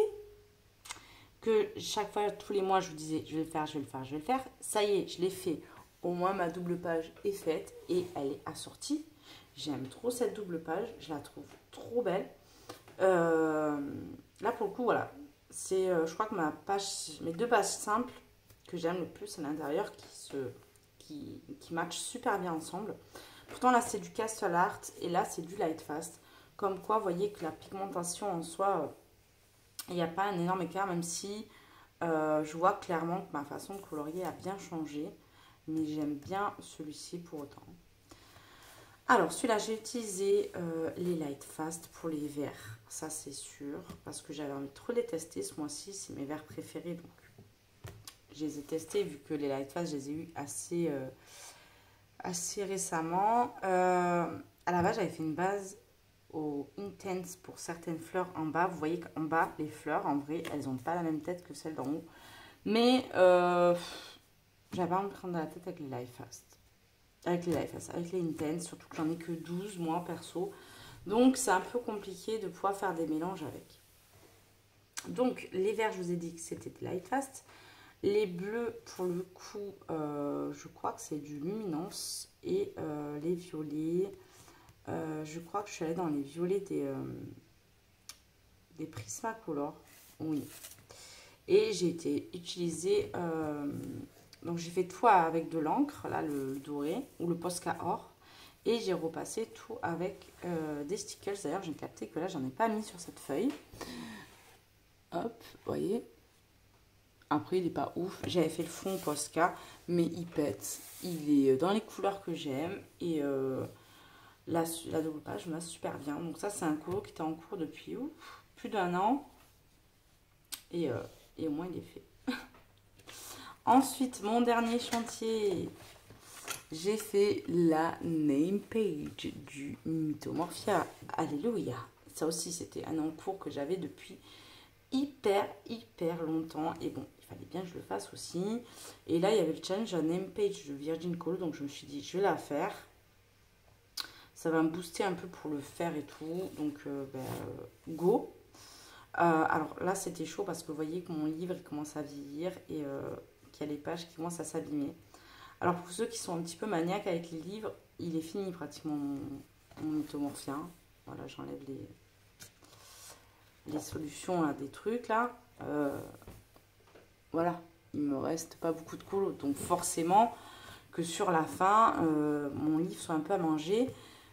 que chaque fois, tous les mois, je vous disais, je vais le faire, je vais le faire, je vais le faire. Ça y est, je l'ai fait. Au moins, ma double page est faite et elle est assortie. J'aime trop cette double page, je la trouve trop belle. Là, pour le coup, voilà. C'est, je crois que mes deux pages simples que j'aime le plus à l'intérieur qui matchent super bien ensemble. Pourtant, là, c'est du Castle Art et là, c'est du Light Fast. Comme quoi, vous voyez que la pigmentation en soi, il n'y a pas un énorme écart, même si je vois clairement que ma façon de colorier a bien changé. Mais j'aime bien celui-ci pour autant. Alors, celui-là, j'ai utilisé les Light Fast pour les verts. Ça, c'est sûr. Parce que j'avais envie de trop les tester ce mois-ci. C'est mes verts préférés. Donc, je les ai testés vu que les Light Fast, je les ai eus assez récemment. À la base, j'avais fait une base au Intense pour certaines fleurs en bas. Vous voyez qu'en bas, les fleurs, en vrai, elles n'ont pas la même tête que celles d'en haut. Mais j'avais pas envie de prendre la tête avec les Light Fast. Avec les Light Fast, avec les Intense, surtout que j'en ai que 12, moi, perso. Donc, c'est un peu compliqué de pouvoir faire des mélanges avec. Donc, les verts, je vous ai dit que c'était des Light Fast. Les bleus, pour le coup, je crois que c'est du Luminance. Et les violets, je crois que je suis allée dans les violets des Prismacolor. Oui. Et j'ai utilisé... donc, j'ai fait tout avec de l'encre, là, le doré, ou le Posca or. Et j'ai repassé tout avec des stickers. D'ailleurs, j'ai capté que là, j'en ai pas mis sur cette feuille. Hop, vous voyez. Après, il n'est pas ouf. J'avais fait le fond Posca, mais il pète. Il est dans les couleurs que j'aime. Et la double page me va super bien. Donc ça, c'est un colo qui était en cours depuis plus d'1 an. Et au moins, il est fait. Ensuite, mon dernier chantier, j'ai fait la name page du Mythomorphia. Alléluia. Ça aussi, c'était un encours que j'avais depuis hyper longtemps. Et bon, il fallait bien que je le fasse aussi. Et là, il y avait le challenge, un name page de Virgin Call. Donc, je me suis dit, je vais la faire. Ça va me booster un peu pour le faire et tout. Donc, go. Alors là, c'était chaud parce que vous voyez que mon livre il commence à vieillir et qu'il y a les pages qui commencent à s'abîmer. Alors, pour ceux qui sont un petit peu maniaques avec les livres, il est fini pratiquement mon mythomorphia. Voilà, j'enlève les solutions, là, des trucs, là. Voilà, il me reste pas beaucoup de colos. Donc, forcément, que sur la fin, mon livre soit un peu à manger.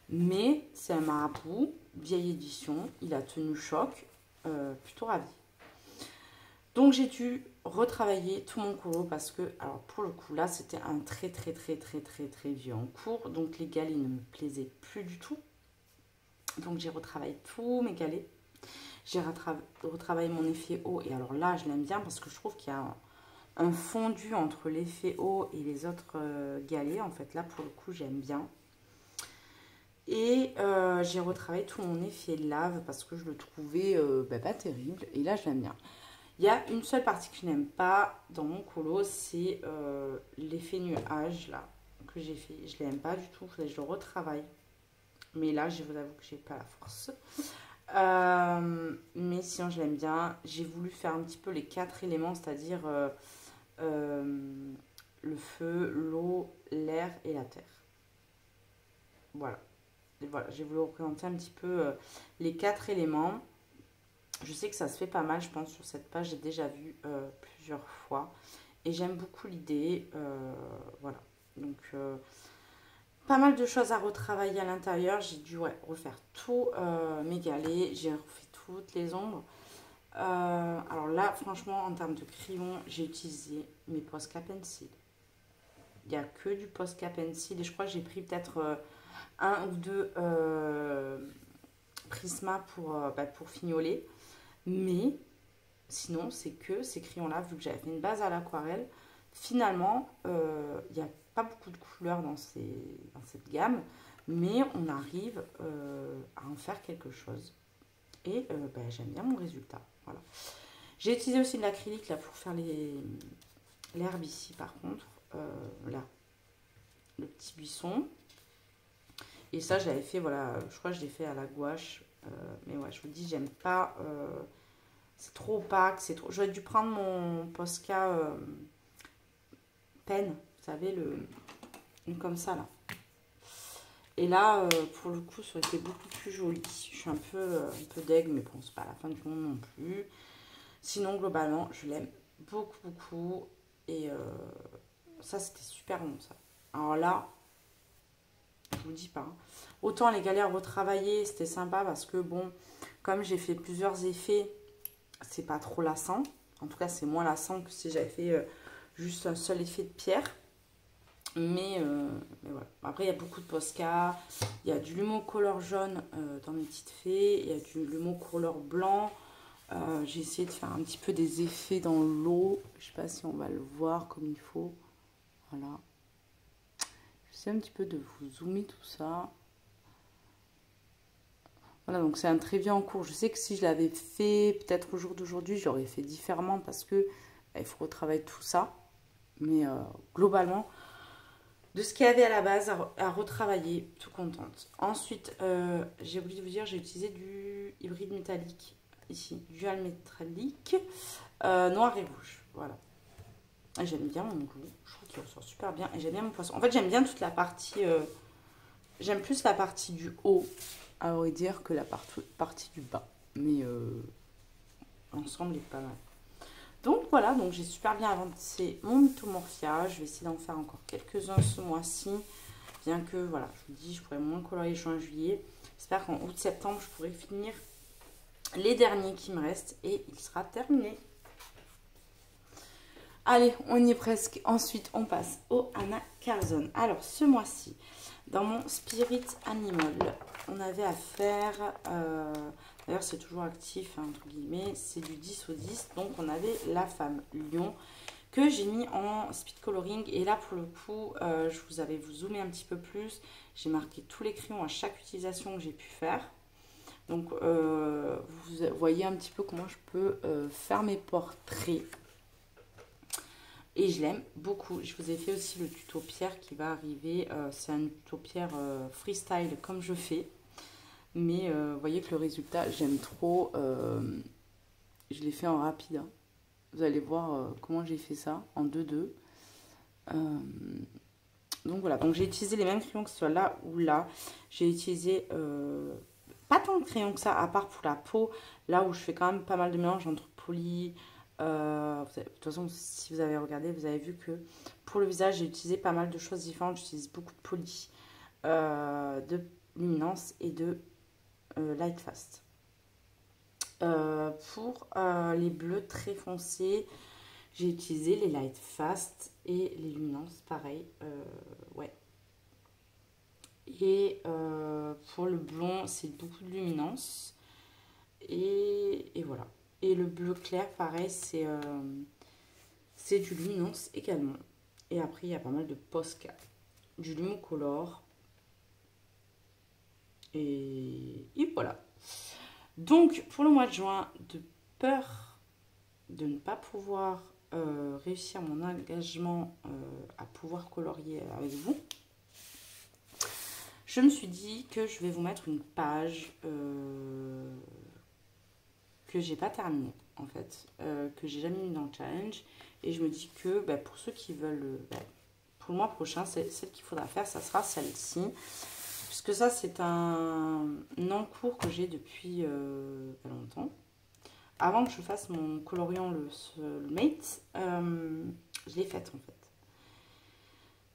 Mais c'est un marabout, vieille édition. Il a tenu choc. Plutôt ravie. Donc, j'ai dû retravailler tout mon colo parce que, alors pour le coup, là, c'était un très vieux en cours. Donc, les galets ne me plaisaient plus du tout. Donc, j'ai retravaillé tous mes galets. J'ai retravaillé mon effet haut. Et alors là, je l'aime bien parce que je trouve qu'il y a un fondu entre l'effet haut et les autres galets. En fait, là, pour le coup, j'aime bien. Et j'ai retravaillé tout mon effet lave parce que je le trouvais pas terrible. Et là, je l'aime bien. Il y a une seule partie que je n'aime pas dans mon colo, c'est l'effet nuage là que j'ai fait. Je ne l'aime pas du tout, je le retravaille. Mais là, je vous avoue que j'ai pas la force. Mais sinon, je l'aime bien. J'ai voulu faire un petit peu les 4 éléments, c'est-à-dire le feu, l'eau, l'air et la terre. Voilà. Et voilà, j'ai voulu représenter un petit peu les 4 éléments. Je sais que ça se fait pas mal, je pense, sur cette page. J'ai déjà vu plusieurs fois. Et j'aime beaucoup l'idée. Voilà. Donc, pas mal de choses à retravailler à l'intérieur. J'ai dû refaire tous mes galets. J'ai refait toutes les ombres. Alors là, franchement, en termes de crayon, j'ai utilisé mes Posca Pencil. Il n'y a que du Posca Pencil. Et je crois que j'ai pris peut-être un ou deux Prisma pour fignoler. Mais sinon, c'est que ces crayons-là, vu que j'avais fait une base à l'aquarelle, finalement, il n'y a pas beaucoup de couleurs dans cette gamme, mais on arrive à en faire quelque chose. Et j'aime bien mon résultat. Voilà. J'ai utilisé aussi de l'acrylique là pour faire l'herbe ici, par contre. Là, le petit buisson. Et ça, je l'avais fait, voilà, je crois que je l'ai fait à la gouache. Mais ouais, je vous dis, j'aime pas. C'est trop opaque, c'est trop. J'aurais dû prendre mon Posca pen, vous savez, comme ça là. Et là, pour le coup, ça aurait été beaucoup plus joli. Je suis un peu deg, mais bon, c'est pas la fin du monde non plus. Sinon, globalement, je l'aime beaucoup. Et ça, c'était super bon, ça. Alors là, je vous dis pas. Autant les galères retravaillées, c'était sympa parce que, bon, comme j'ai fait plusieurs effets, c'est pas trop lassant. En tout cas, c'est moins lassant que si j'avais fait juste un seul effet de pierre. Mais voilà. Après, il y a beaucoup de Posca. Il y a du Lumo Color jaune dans mes petites fées. Il y a du Lumo Color blanc. J'ai essayé de faire un petit peu des effets dans l'eau. Je sais pas si on va le voir comme il faut. Voilà. J'essaie un petit peu de vous zoomer tout ça. Voilà, donc c'est un très vieux en cours. Je sais que si je l'avais fait peut-être au jour d'aujourd'hui, j'aurais fait différemment parce que il faut retravailler tout ça. Mais globalement, de ce qu'il y avait à la base à retravailler, tout contente. Ensuite, j'ai oublié de vous dire, j'ai utilisé du hybride métallique ici, dual métallique, noir et rouge. Voilà. J'aime bien mon goût, je trouve qu'il ressort super bien et j'aime bien mon poisson. En fait, j'aime bien toute la partie, j'aime plus la partie du haut, à vrai dire, que la partie du bas. Mais l'ensemble est pas mal. Donc voilà, donc j'ai super bien avancé mon mythomorphia. Je vais essayer d'en faire encore quelques-uns ce mois-ci. Bien que, voilà, je vous dis, je pourrais moins colorier juin-juillet. J'espère qu'en août-septembre, je pourrai finir les derniers qui me restent et il sera terminé. Allez, on y est presque. Ensuite, on passe au Anna Carzon. Alors, ce mois-ci, dans mon Spirit Animal, on avait à faire... D'ailleurs, c'est toujours actif, hein, entre guillemets. C'est du 10 au 10. Donc, on avait la femme lion que j'ai mis en speed coloring. Et là, pour le coup, je vous avais zoomer un petit peu plus. J'ai marqué tous les crayons à chaque utilisation que j'ai pu faire. Donc, vous voyez un petit peu comment je peux faire mes portraits. Et je l'aime beaucoup. Je vous ai fait aussi le tuto pierre qui va arriver. C'est un tuto pierre freestyle comme je fais. Mais vous voyez que le résultat, j'aime trop. Je l'ai fait en rapide. Hein. Vous allez voir comment j'ai fait ça en 2-2. Donc voilà, donc j'ai utilisé les mêmes crayons que ce soit là ou là. J'ai utilisé pas tant de crayons que ça, à part pour la peau, là où je fais quand même pas mal de mélange entre poli. De toute façon, si vous avez regardé, vous avez vu que pour le visage, j'ai utilisé pas mal de choses différentes. J'utilise beaucoup de poli, de luminance et de light fast. Pour les bleus très foncés, j'ai utilisé les light fast et les luminances, pareil. Ouais. Et pour le blond, c'est beaucoup de luminance. Et voilà. Et le bleu clair, pareil, c'est du luminance également. Et après, il y a pas mal de Posca. Du Lumocolor. Et voilà. Donc, pour le mois de juin, de peur de ne pas pouvoir réussir mon engagement à pouvoir colorier avec vous, je me suis dit que je vais vous mettre une page que j'ai pas terminée en fait, que j'ai jamais mis dans le challenge. Et je me dis que pour ceux qui veulent, pour le mois prochain, celle qu'il faudra faire, ça sera celle-ci. Puisque ça, c'est un encours que j'ai depuis pas longtemps. Avant que je fasse mon coloriant le Soulmate, je l'ai faite en fait.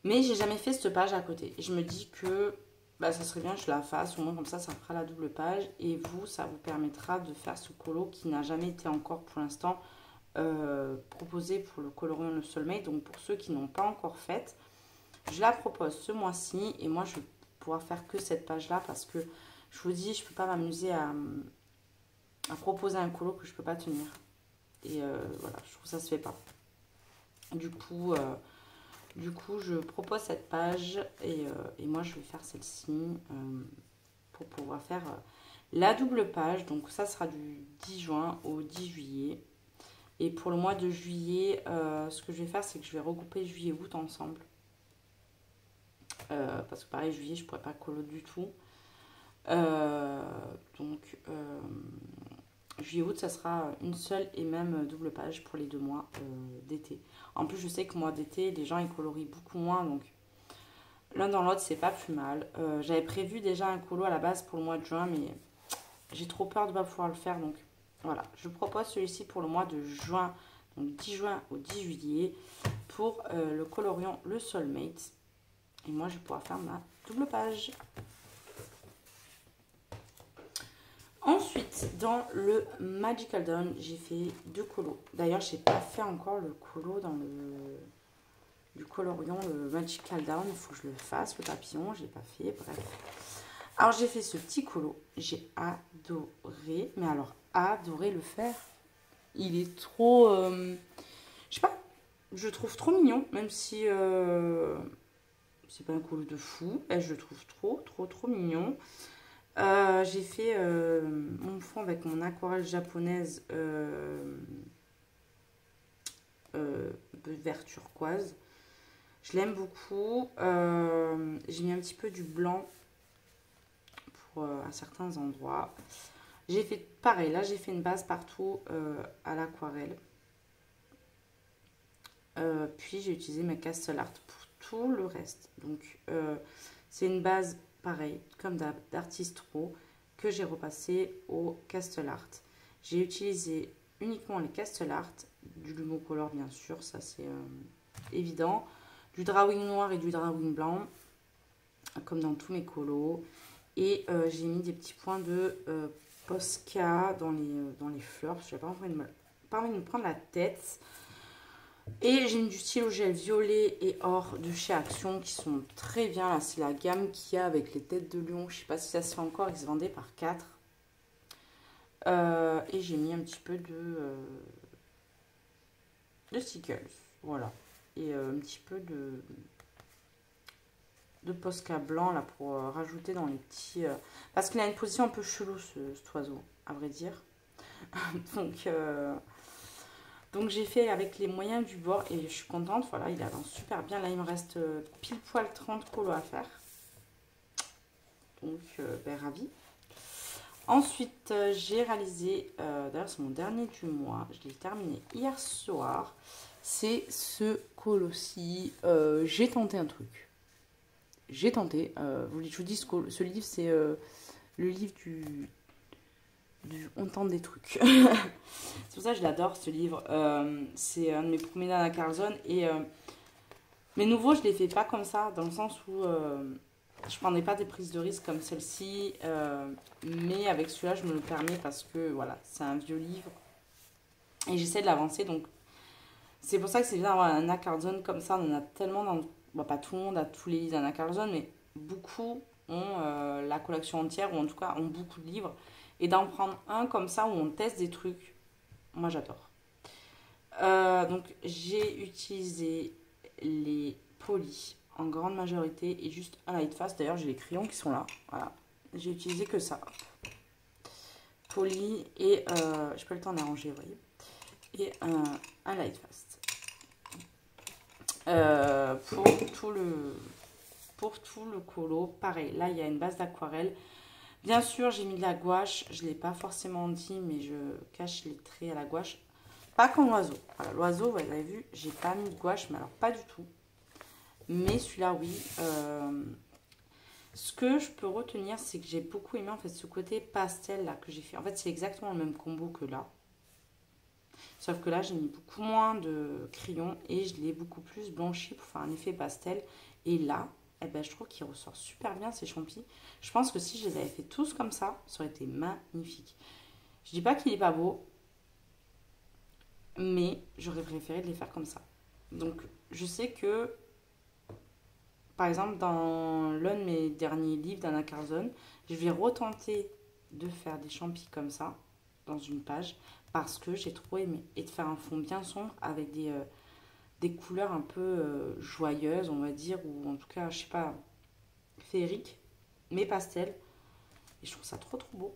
Mais j'ai jamais fait cette page à côté. Et je me dis que ça serait bien que je la fasse, au moins comme ça fera la double page. Et vous, ça vous permettra de faire ce colo qui n'a jamais été encore pour l'instant proposé pour le coloriant le Soulmate. Donc pour ceux qui n'ont pas encore fait, je la propose ce mois-ci. Et moi, je vais pouvoir faire que cette page-là parce que je vous dis, je ne peux pas m'amuser à proposer un colo que je ne peux pas tenir. Et voilà, je trouve que ça se fait pas. Du coup, je propose cette page et moi, je vais faire celle-ci pour pouvoir faire la double page. Donc, ça sera du 10 juin au 10 juillet. Et pour le mois de juillet, ce que je vais faire, c'est que je vais regrouper juillet-août ensemble. Parce que pareil, juillet, je ne pourrais pas colo du tout. Donc, juillet-août, ça sera une seule et même double page pour les 2 mois d'été. En plus, je sais que moi d'été, les gens ils colorient beaucoup moins, donc l'un dans l'autre, c'est pas plus mal. J'avais prévu déjà un colo à la base pour le mois de juin, mais j'ai trop peur de ne pas pouvoir le faire, donc voilà. Je propose celui-ci pour le mois de juin, donc 10 juin au 10 juillet, pour le coloriant le Soulmate. Et moi, je vais pouvoir faire ma double page. Ensuite, dans le Magical Dawn, j'ai fait 2 colos. D'ailleurs, je n'ai pas fait encore le colo dans du coloriant, le Magical Dawn. Il faut que je le fasse, le papillon. Je ne l'ai pas fait, bref. Alors, j'ai fait ce petit colo. J'ai adoré, mais alors, adoré le faire. Il est trop... je sais pas, je le trouve trop mignon, même si c'est pas un colo de fou. Je le trouve trop mignon. J'ai fait mon fond avec mon aquarelle japonaise vert turquoise. Je l'aime beaucoup. J'ai mis un petit peu du blanc pour à certains endroits. J'ai fait pareil, là j'ai fait une base partout à l'aquarelle. Puis j'ai utilisé ma Castle Art pour tout le reste. Donc c'est une base pareil, comme d'Artistro, que j'ai repassé au Castle Art. J'ai utilisé uniquement les Castle Art, du Lumocolor bien sûr, ça c'est évident, du drawing noir et du drawing blanc, comme dans tous mes colos. Et j'ai mis des petits points de Posca dans les fleurs, parce que je n'avais pas envie de me prendre la tête. Et j'ai mis du stylo gel violet et or de chez Action qui sont très bien. Là, c'est la gamme qu'il y a avec les têtes de lion. Je ne sais pas si ça se fait encore. Ils se vendaient par 4. Et j'ai mis un petit peu de stickers. Voilà. Et un petit peu de Posca blanc là pour rajouter dans les petits... parce qu'il a une position un peu chelou cet oiseau, à vrai dire. Donc, donc j'ai fait avec les moyens du bord et je suis contente. Voilà, il avance super bien. Là, il me reste pile poil 30 colos à faire. Donc, ben, ravie. Ensuite, j'ai réalisé, d'ailleurs c'est mon dernier du mois, je l'ai terminé hier soir. C'est ce colo-ci. J'ai tenté un truc. J'ai tenté. Je vous dis, ce livre, c'est le livre du on tente des trucs. C'est pour ça que je l'adore ce livre. C'est un de mes premiers d'Anna Carlson. Et mes nouveaux, je les fais pas comme ça, dans le sens où je prenais pas des prises de risque comme celle-ci. Mais avec celui-là, je me le permets parce que voilà, c'est un vieux livre. Et j'essaie de l'avancer. Donc c'est pour ça que c'est bien d'avoir un Anna Carlson comme ça. On en a tellement dans. Bon, pas tout le monde a tous les livres d'Anna Carlson, mais beaucoup ont la collection entière, ou en tout cas ont beaucoup de livres. Et d'en prendre un comme ça où on teste des trucs, moi j'adore. Donc j'ai utilisé les polis en grande majorité et juste un light fast. D'ailleurs j'ai les crayons qui sont là. Voilà. J'ai utilisé que ça. Poli et j'ai pas le temps d'arranger, vous voyez. Et un light fast. Pour tout le colo, pareil. Là il y a une base d'aquarelle. Bien sûr, j'ai mis de la gouache. Je ne l'ai pas forcément dit, mais je cache les traits à la gouache. Pas comme l'oiseau. Voilà, l'oiseau, vous avez vu, j'ai pas mis de gouache, mais alors pas du tout. Mais celui-là, oui. Ce que je peux retenir, c'est que j'ai beaucoup aimé en fait ce côté pastel là que j'ai fait. En fait, c'est exactement le même combo que là. Sauf que là, j'ai mis beaucoup moins de crayon et je l'ai beaucoup plus blanchi pour faire un effet pastel. Et là, eh ben, je trouve qu'il ressort super bien ces champis. Je pense que si je les avais fait tous comme ça aurait été magnifique. Je dis pas qu'il est pas beau, mais j'aurais préféré de les faire comme ça. Donc, je sais que, par exemple, dans l'un de mes derniers livres d'Anna Carlson, je vais retenter de faire des champis comme ça, dans une page, parce que j'ai trop aimé. Et de faire un fond bien sombre avec des couleurs un peu joyeuses, on va dire, ou en tout cas, je sais pas, féeriques, mais pastel. Et je trouve ça trop trop beau.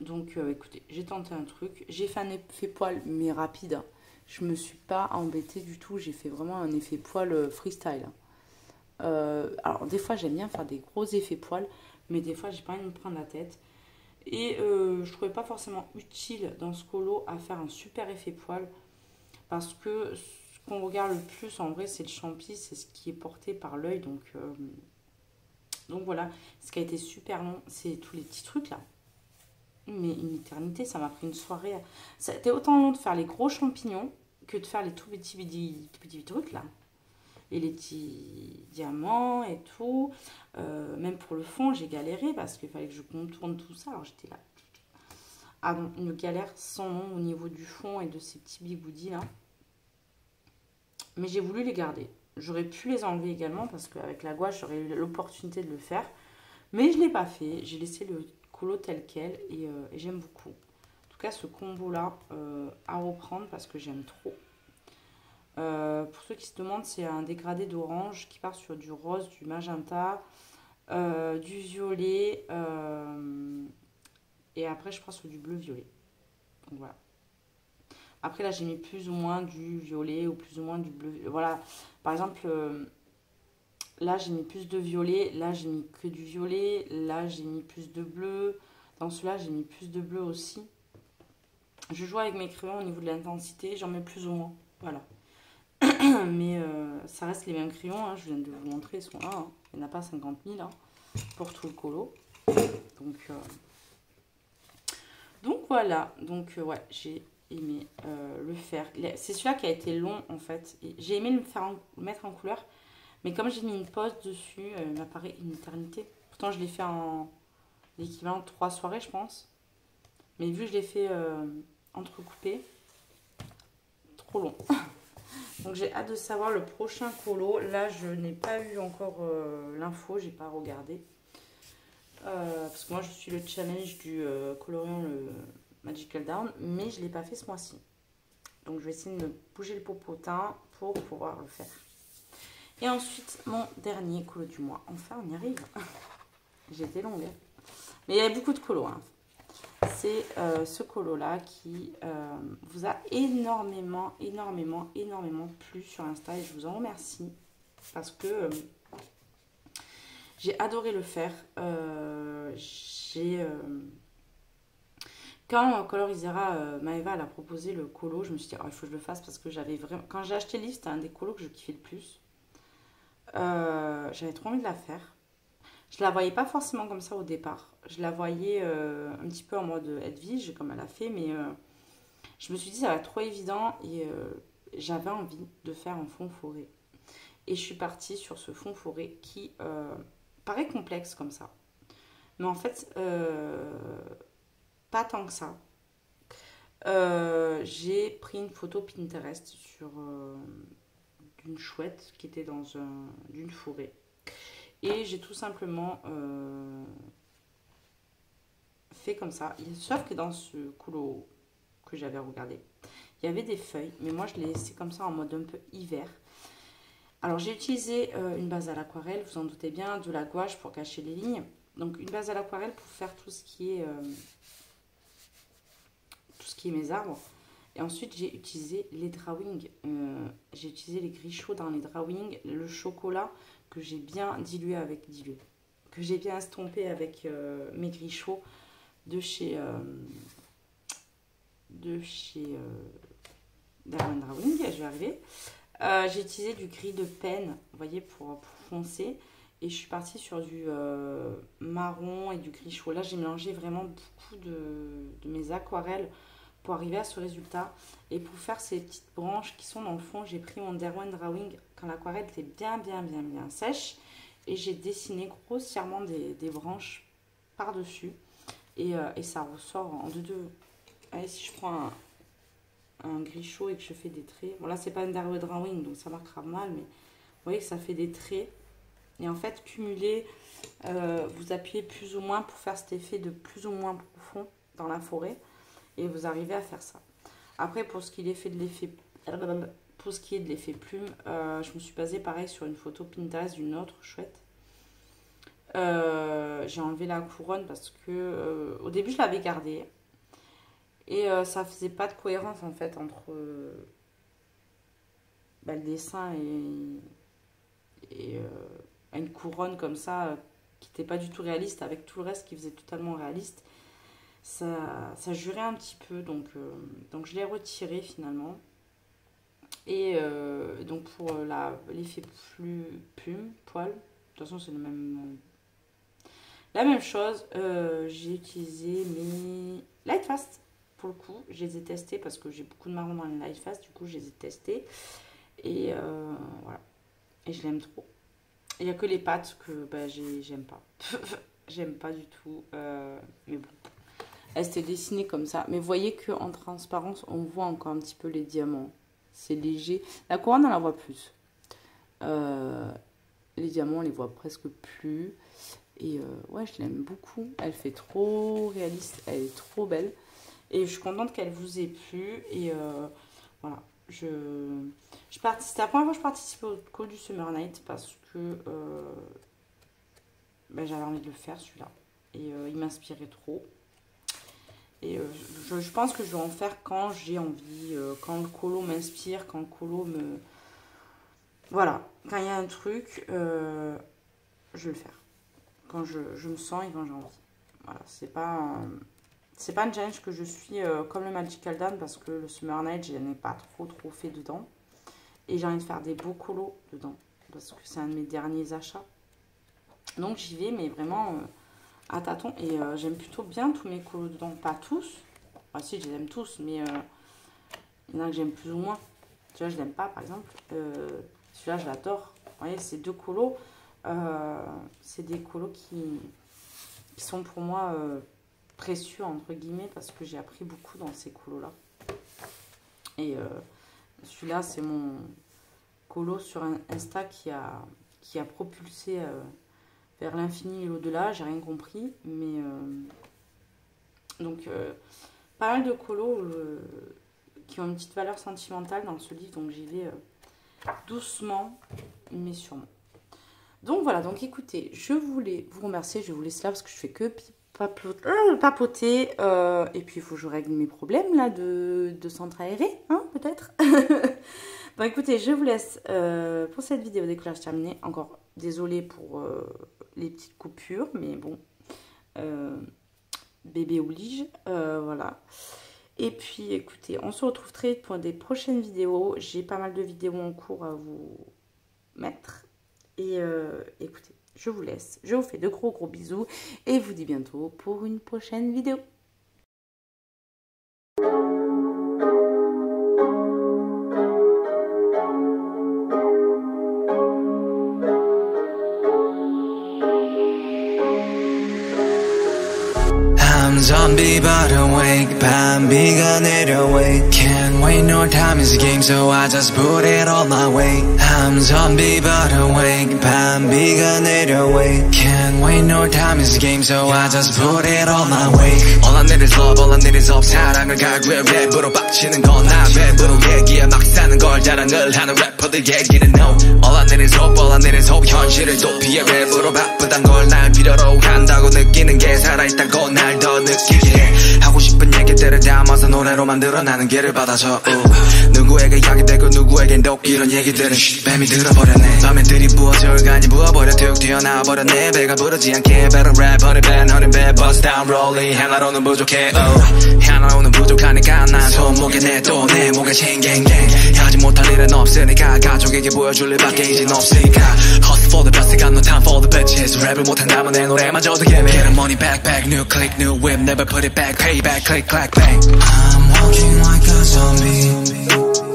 Donc écoutez, j'ai tenté un truc. J'ai fait un effet poil, mais rapide. Hein. Je me suis pas embêtée du tout. J'ai fait vraiment un effet poil freestyle. Alors des fois, j'aime bien faire des gros effets poils, mais des fois, j'ai pas envie de me prendre la tête. Et je trouvais pas forcément utile dans ce colo à faire un super effet poil. Parce que ce qu'on regarde le plus, en vrai, c'est le champi. C'est ce qui est porté par l'œil. Donc voilà, ce qui a été super long, c'est tous les petits trucs là. Mais une éternité, ça m'a pris une soirée. Ça a été autant long de faire les gros champignons que de faire les tout petits trucs là. Et les petits diamants et tout. Même pour le fond, j'ai galéré parce qu'il fallait que je contourne tout ça. Alors j'étais là. Ah bon, une galère sans nom au niveau du fond et de ces petits bigoudis là. Mais j'ai voulu les garder. J'aurais pu les enlever également parce qu'avec la gouache, j'aurais eu l'opportunité de le faire. Mais je ne l'ai pas fait. J'ai laissé le colo tel quel et j'aime beaucoup. En tout cas, ce combo-là à reprendre parce que j'aime trop. Pour ceux qui se demandent, c'est un dégradé d'orange qui part sur du rose, du magenta, du violet et après, je crois sur du bleu-violet. Donc voilà. Après, là, j'ai mis plus ou moins du violet ou plus ou moins du bleu. Voilà. Par exemple, là, j'ai mis plus de violet. Là, j'ai mis que du violet. Là, j'ai mis plus de bleu. Dans celui-là, j'ai mis plus de bleu aussi. Je joue avec mes crayons au niveau de l'intensité. J'en mets plus ou moins. Voilà. Mais ça reste les mêmes crayons. Hein. Je viens de vous montrer. Ils sont là. Hein. Il n'y en a pas 50 000 hein, pour tout le colo. Donc voilà. Donc ouais, j'ai aimé le faire. C'est celui-là qui a été long en fait. J'ai aimé le mettre en couleur. Mais comme j'ai mis une pause dessus, il m'apparaît une éternité. Pourtant, je l'ai fait en l'équivalent de 3 soirées, je pense. Mais vu que je l'ai fait entrecoupé, trop long. Donc j'ai hâte de savoir le prochain colo. Là, je n'ai pas eu encore l'info, j'ai pas regardé. Parce que moi, je suis le challenge du coloriant le Magical Down, mais je ne l'ai pas fait ce mois-ci. Donc je vais essayer de me bouger le popotin pour pouvoir le faire. Et ensuite, mon dernier colo du mois. Enfin, on y arrive. J'ai été longue. Hein. Mais il y a beaucoup de colos. Hein. C'est ce colo-là qui vous a énormément plu sur Insta. Et je vous en remercie. Parce que j'ai adoré le faire. Quand Colorisera Maeva elle a proposé le colo, je me suis dit, oh, il faut que je le fasse parce que j'avais vraiment. Quand j'ai acheté le livre, c'était un des colos que je kiffais le plus. J'avais trop envie de la faire. Je la voyais pas forcément comme ça au départ. Je la voyais un petit peu en mode Edwige, comme elle a fait, mais je me suis dit, ça va être trop évident et j'avais envie de faire un fond forêt. Et je suis partie sur ce fond forêt qui paraît complexe comme ça. Mais en fait, pas tant que ça. J'ai pris une photo Pinterest sur d'une chouette qui était dans d'une forêt. Et j'ai tout simplement fait comme ça. Sauf que dans ce colo que j'avais regardé, il y avait des feuilles. Mais moi, je l'ai laissé comme ça en mode un peu hiver. Alors, j'ai utilisé une base à l'aquarelle, vous en doutez bien, de la gouache pour cacher les lignes. Donc, une base à l'aquarelle pour faire tout ce qui est mes arbres. Et ensuite, j'ai utilisé les drawings. J'ai utilisé les gris chauds dans les drawings, le chocolat que j'ai bien que j'ai bien estompé avec mes gris chauds de chez Darwin Drawing. Je vais arriver. J'ai utilisé du gris de peine, vous voyez, pour foncer. Et je suis partie sur du marron et du gris chaud. Là, j'ai mélangé vraiment beaucoup de mes aquarelles pour arriver à ce résultat. Et pour faire ces petites branches qui sont dans le fond, j'ai pris mon Derwent Drawing quand l'aquarelle était bien sèche. Et j'ai dessiné grossièrement des branches par-dessus. Et ça ressort en deux. Allez, si je prends un gris chaud et que je fais des traits. Bon, là, c'est pas un Derwent Drawing, donc ça marquera mal. Mais vous voyez que ça fait des traits. Et en fait, cumuler, vous appuyez plus ou moins pour faire cet effet de plus ou moins profond dans la forêt. Et vous arrivez à faire ça. Après, pour ce qui est de l'effet plume, je me suis basée pareil sur une photo Pinterest d'une autre chouette. J'ai enlevé la couronne parce que au début je l'avais gardée. Et ça faisait pas de cohérence en fait entre le dessin et une couronne comme ça qui n'était pas du tout réaliste avec tout le reste qui faisait totalement réaliste. Ça jurait un petit peu, donc je l'ai retiré finalement. Et donc pour l'effet plume, poil, de toute façon c'est la même chose, j'ai utilisé mes Lightfast pour le coup. Je les ai testés parce que j'ai beaucoup de marron dans les Lightfast, du coup je les ai testés. Et voilà. Et je l'aime trop. Il n'y a que les pattes que j'aime pas. J'aime pas du tout. Mais bon. Elle s'était dessinée comme ça. Mais vous voyez qu'en transparence, on voit encore un petit peu les diamants. C'est léger. La couronne, on la voit plus. Les diamants, on les voit presque plus. Et ouais, je l'aime beaucoup. Elle fait trop réaliste. Elle est trop belle. Et je suis contente qu'elle vous ait plu. Et voilà. C'était la première fois que je participais au call du Summer Night parce que j'avais envie de le faire celui-là. Et il m'inspirait trop. Et je pense que je vais en faire quand j'ai envie, quand le colo m'inspire, quand le colo me... Voilà, quand il y a un truc, je vais le faire. Quand je me sens et quand j'ai envie. Voilà, c'est pas un challenge que je suis comme le Magical Dan parce que le Summer Night, je n'ai pas trop fait dedans. Et j'ai envie de faire des beaux colos dedans parce que c'est un de mes derniers achats. Donc j'y vais, mais vraiment à tâtons. Et j'aime plutôt bien tous mes colos dedans. Pas tous. Enfin, si, je les aime tous, mais il y en a que j'aime plus ou moins. Tu vois, je l'aime pas, par exemple. Celui-là, je l'adore. Vous voyez, ces deux colos, c'est des colos qui sont pour moi précieux, entre guillemets, parce que j'ai appris beaucoup dans ces colos-là. Et celui-là, c'est mon colo sur Insta qui a propulsé vers l'infini et l'au-delà. J'ai rien compris, mais donc pas mal de colos qui ont une petite valeur sentimentale dans ce livre, donc j'y vais doucement mais sûrement. Donc voilà, donc écoutez, je voulais vous remercier, je vous laisse là parce que je fais que papoter et puis il faut que je règle mes problèmes là de centre aéré, hein, peut-être. Bon écoutez, je vous laisse pour cette vidéo décollage terminé. Encore désolée pour les petites coupures, mais bon, bébé oblige, voilà. Et puis écoutez, on se retrouve très vite pour des prochaines vidéos. J'ai pas mal de vidéos en cours à vous mettre. Et écoutez, je vous laisse, je vous fais de gros bisous et vous dis bientôt pour une prochaine vidéo. I'm zombie but awake, 밤비가 내려wake. Can't wait, no time is a game, so I just put it all my way. I'm zombie but awake, 밤비가 내려wake. Can't wait, no time is a game, so I just put it all my way. All I need is love, all I need is hope. 사랑을 갈구해 랩으로 빡치는 건 나 랩으로 얘기해 막 사는 걸 자랑을 하는 래퍼들 얘기는 no. All I need is hope, all I need is hope. 현실을 도피해 랩으로 바쁘단 걸 날 필요로 한다고 느끼는 게 살아있다고 날 더 느끼게 해. 하고 싶은 얘기들을 담아서 노래로 만들어 나는 길을 받아줘. 누구에게 약이 되고 누구에겐 독 이런 얘기들은 뱀이 들어버렸네. 밤에 들이부어져 간이 부어버려 툭 튀어나와버렸네. 배가 부르지 않게 better rap honey bad honey bad bust down rolling. 하나로는 부족해 하나로는 부족하니까 난 손목에 내 또 내 목에 챙갱갱. 하지 못할 일은 없으니까 가족에게 보여줄 일밖에 이젠 없으니까 hustle for the best got no time for the bitches. 랩을 못한다면 내 노래마저도 예매. Get a money back back new click new whip never put it back pay back click clack bang. I'm walking like a zombie.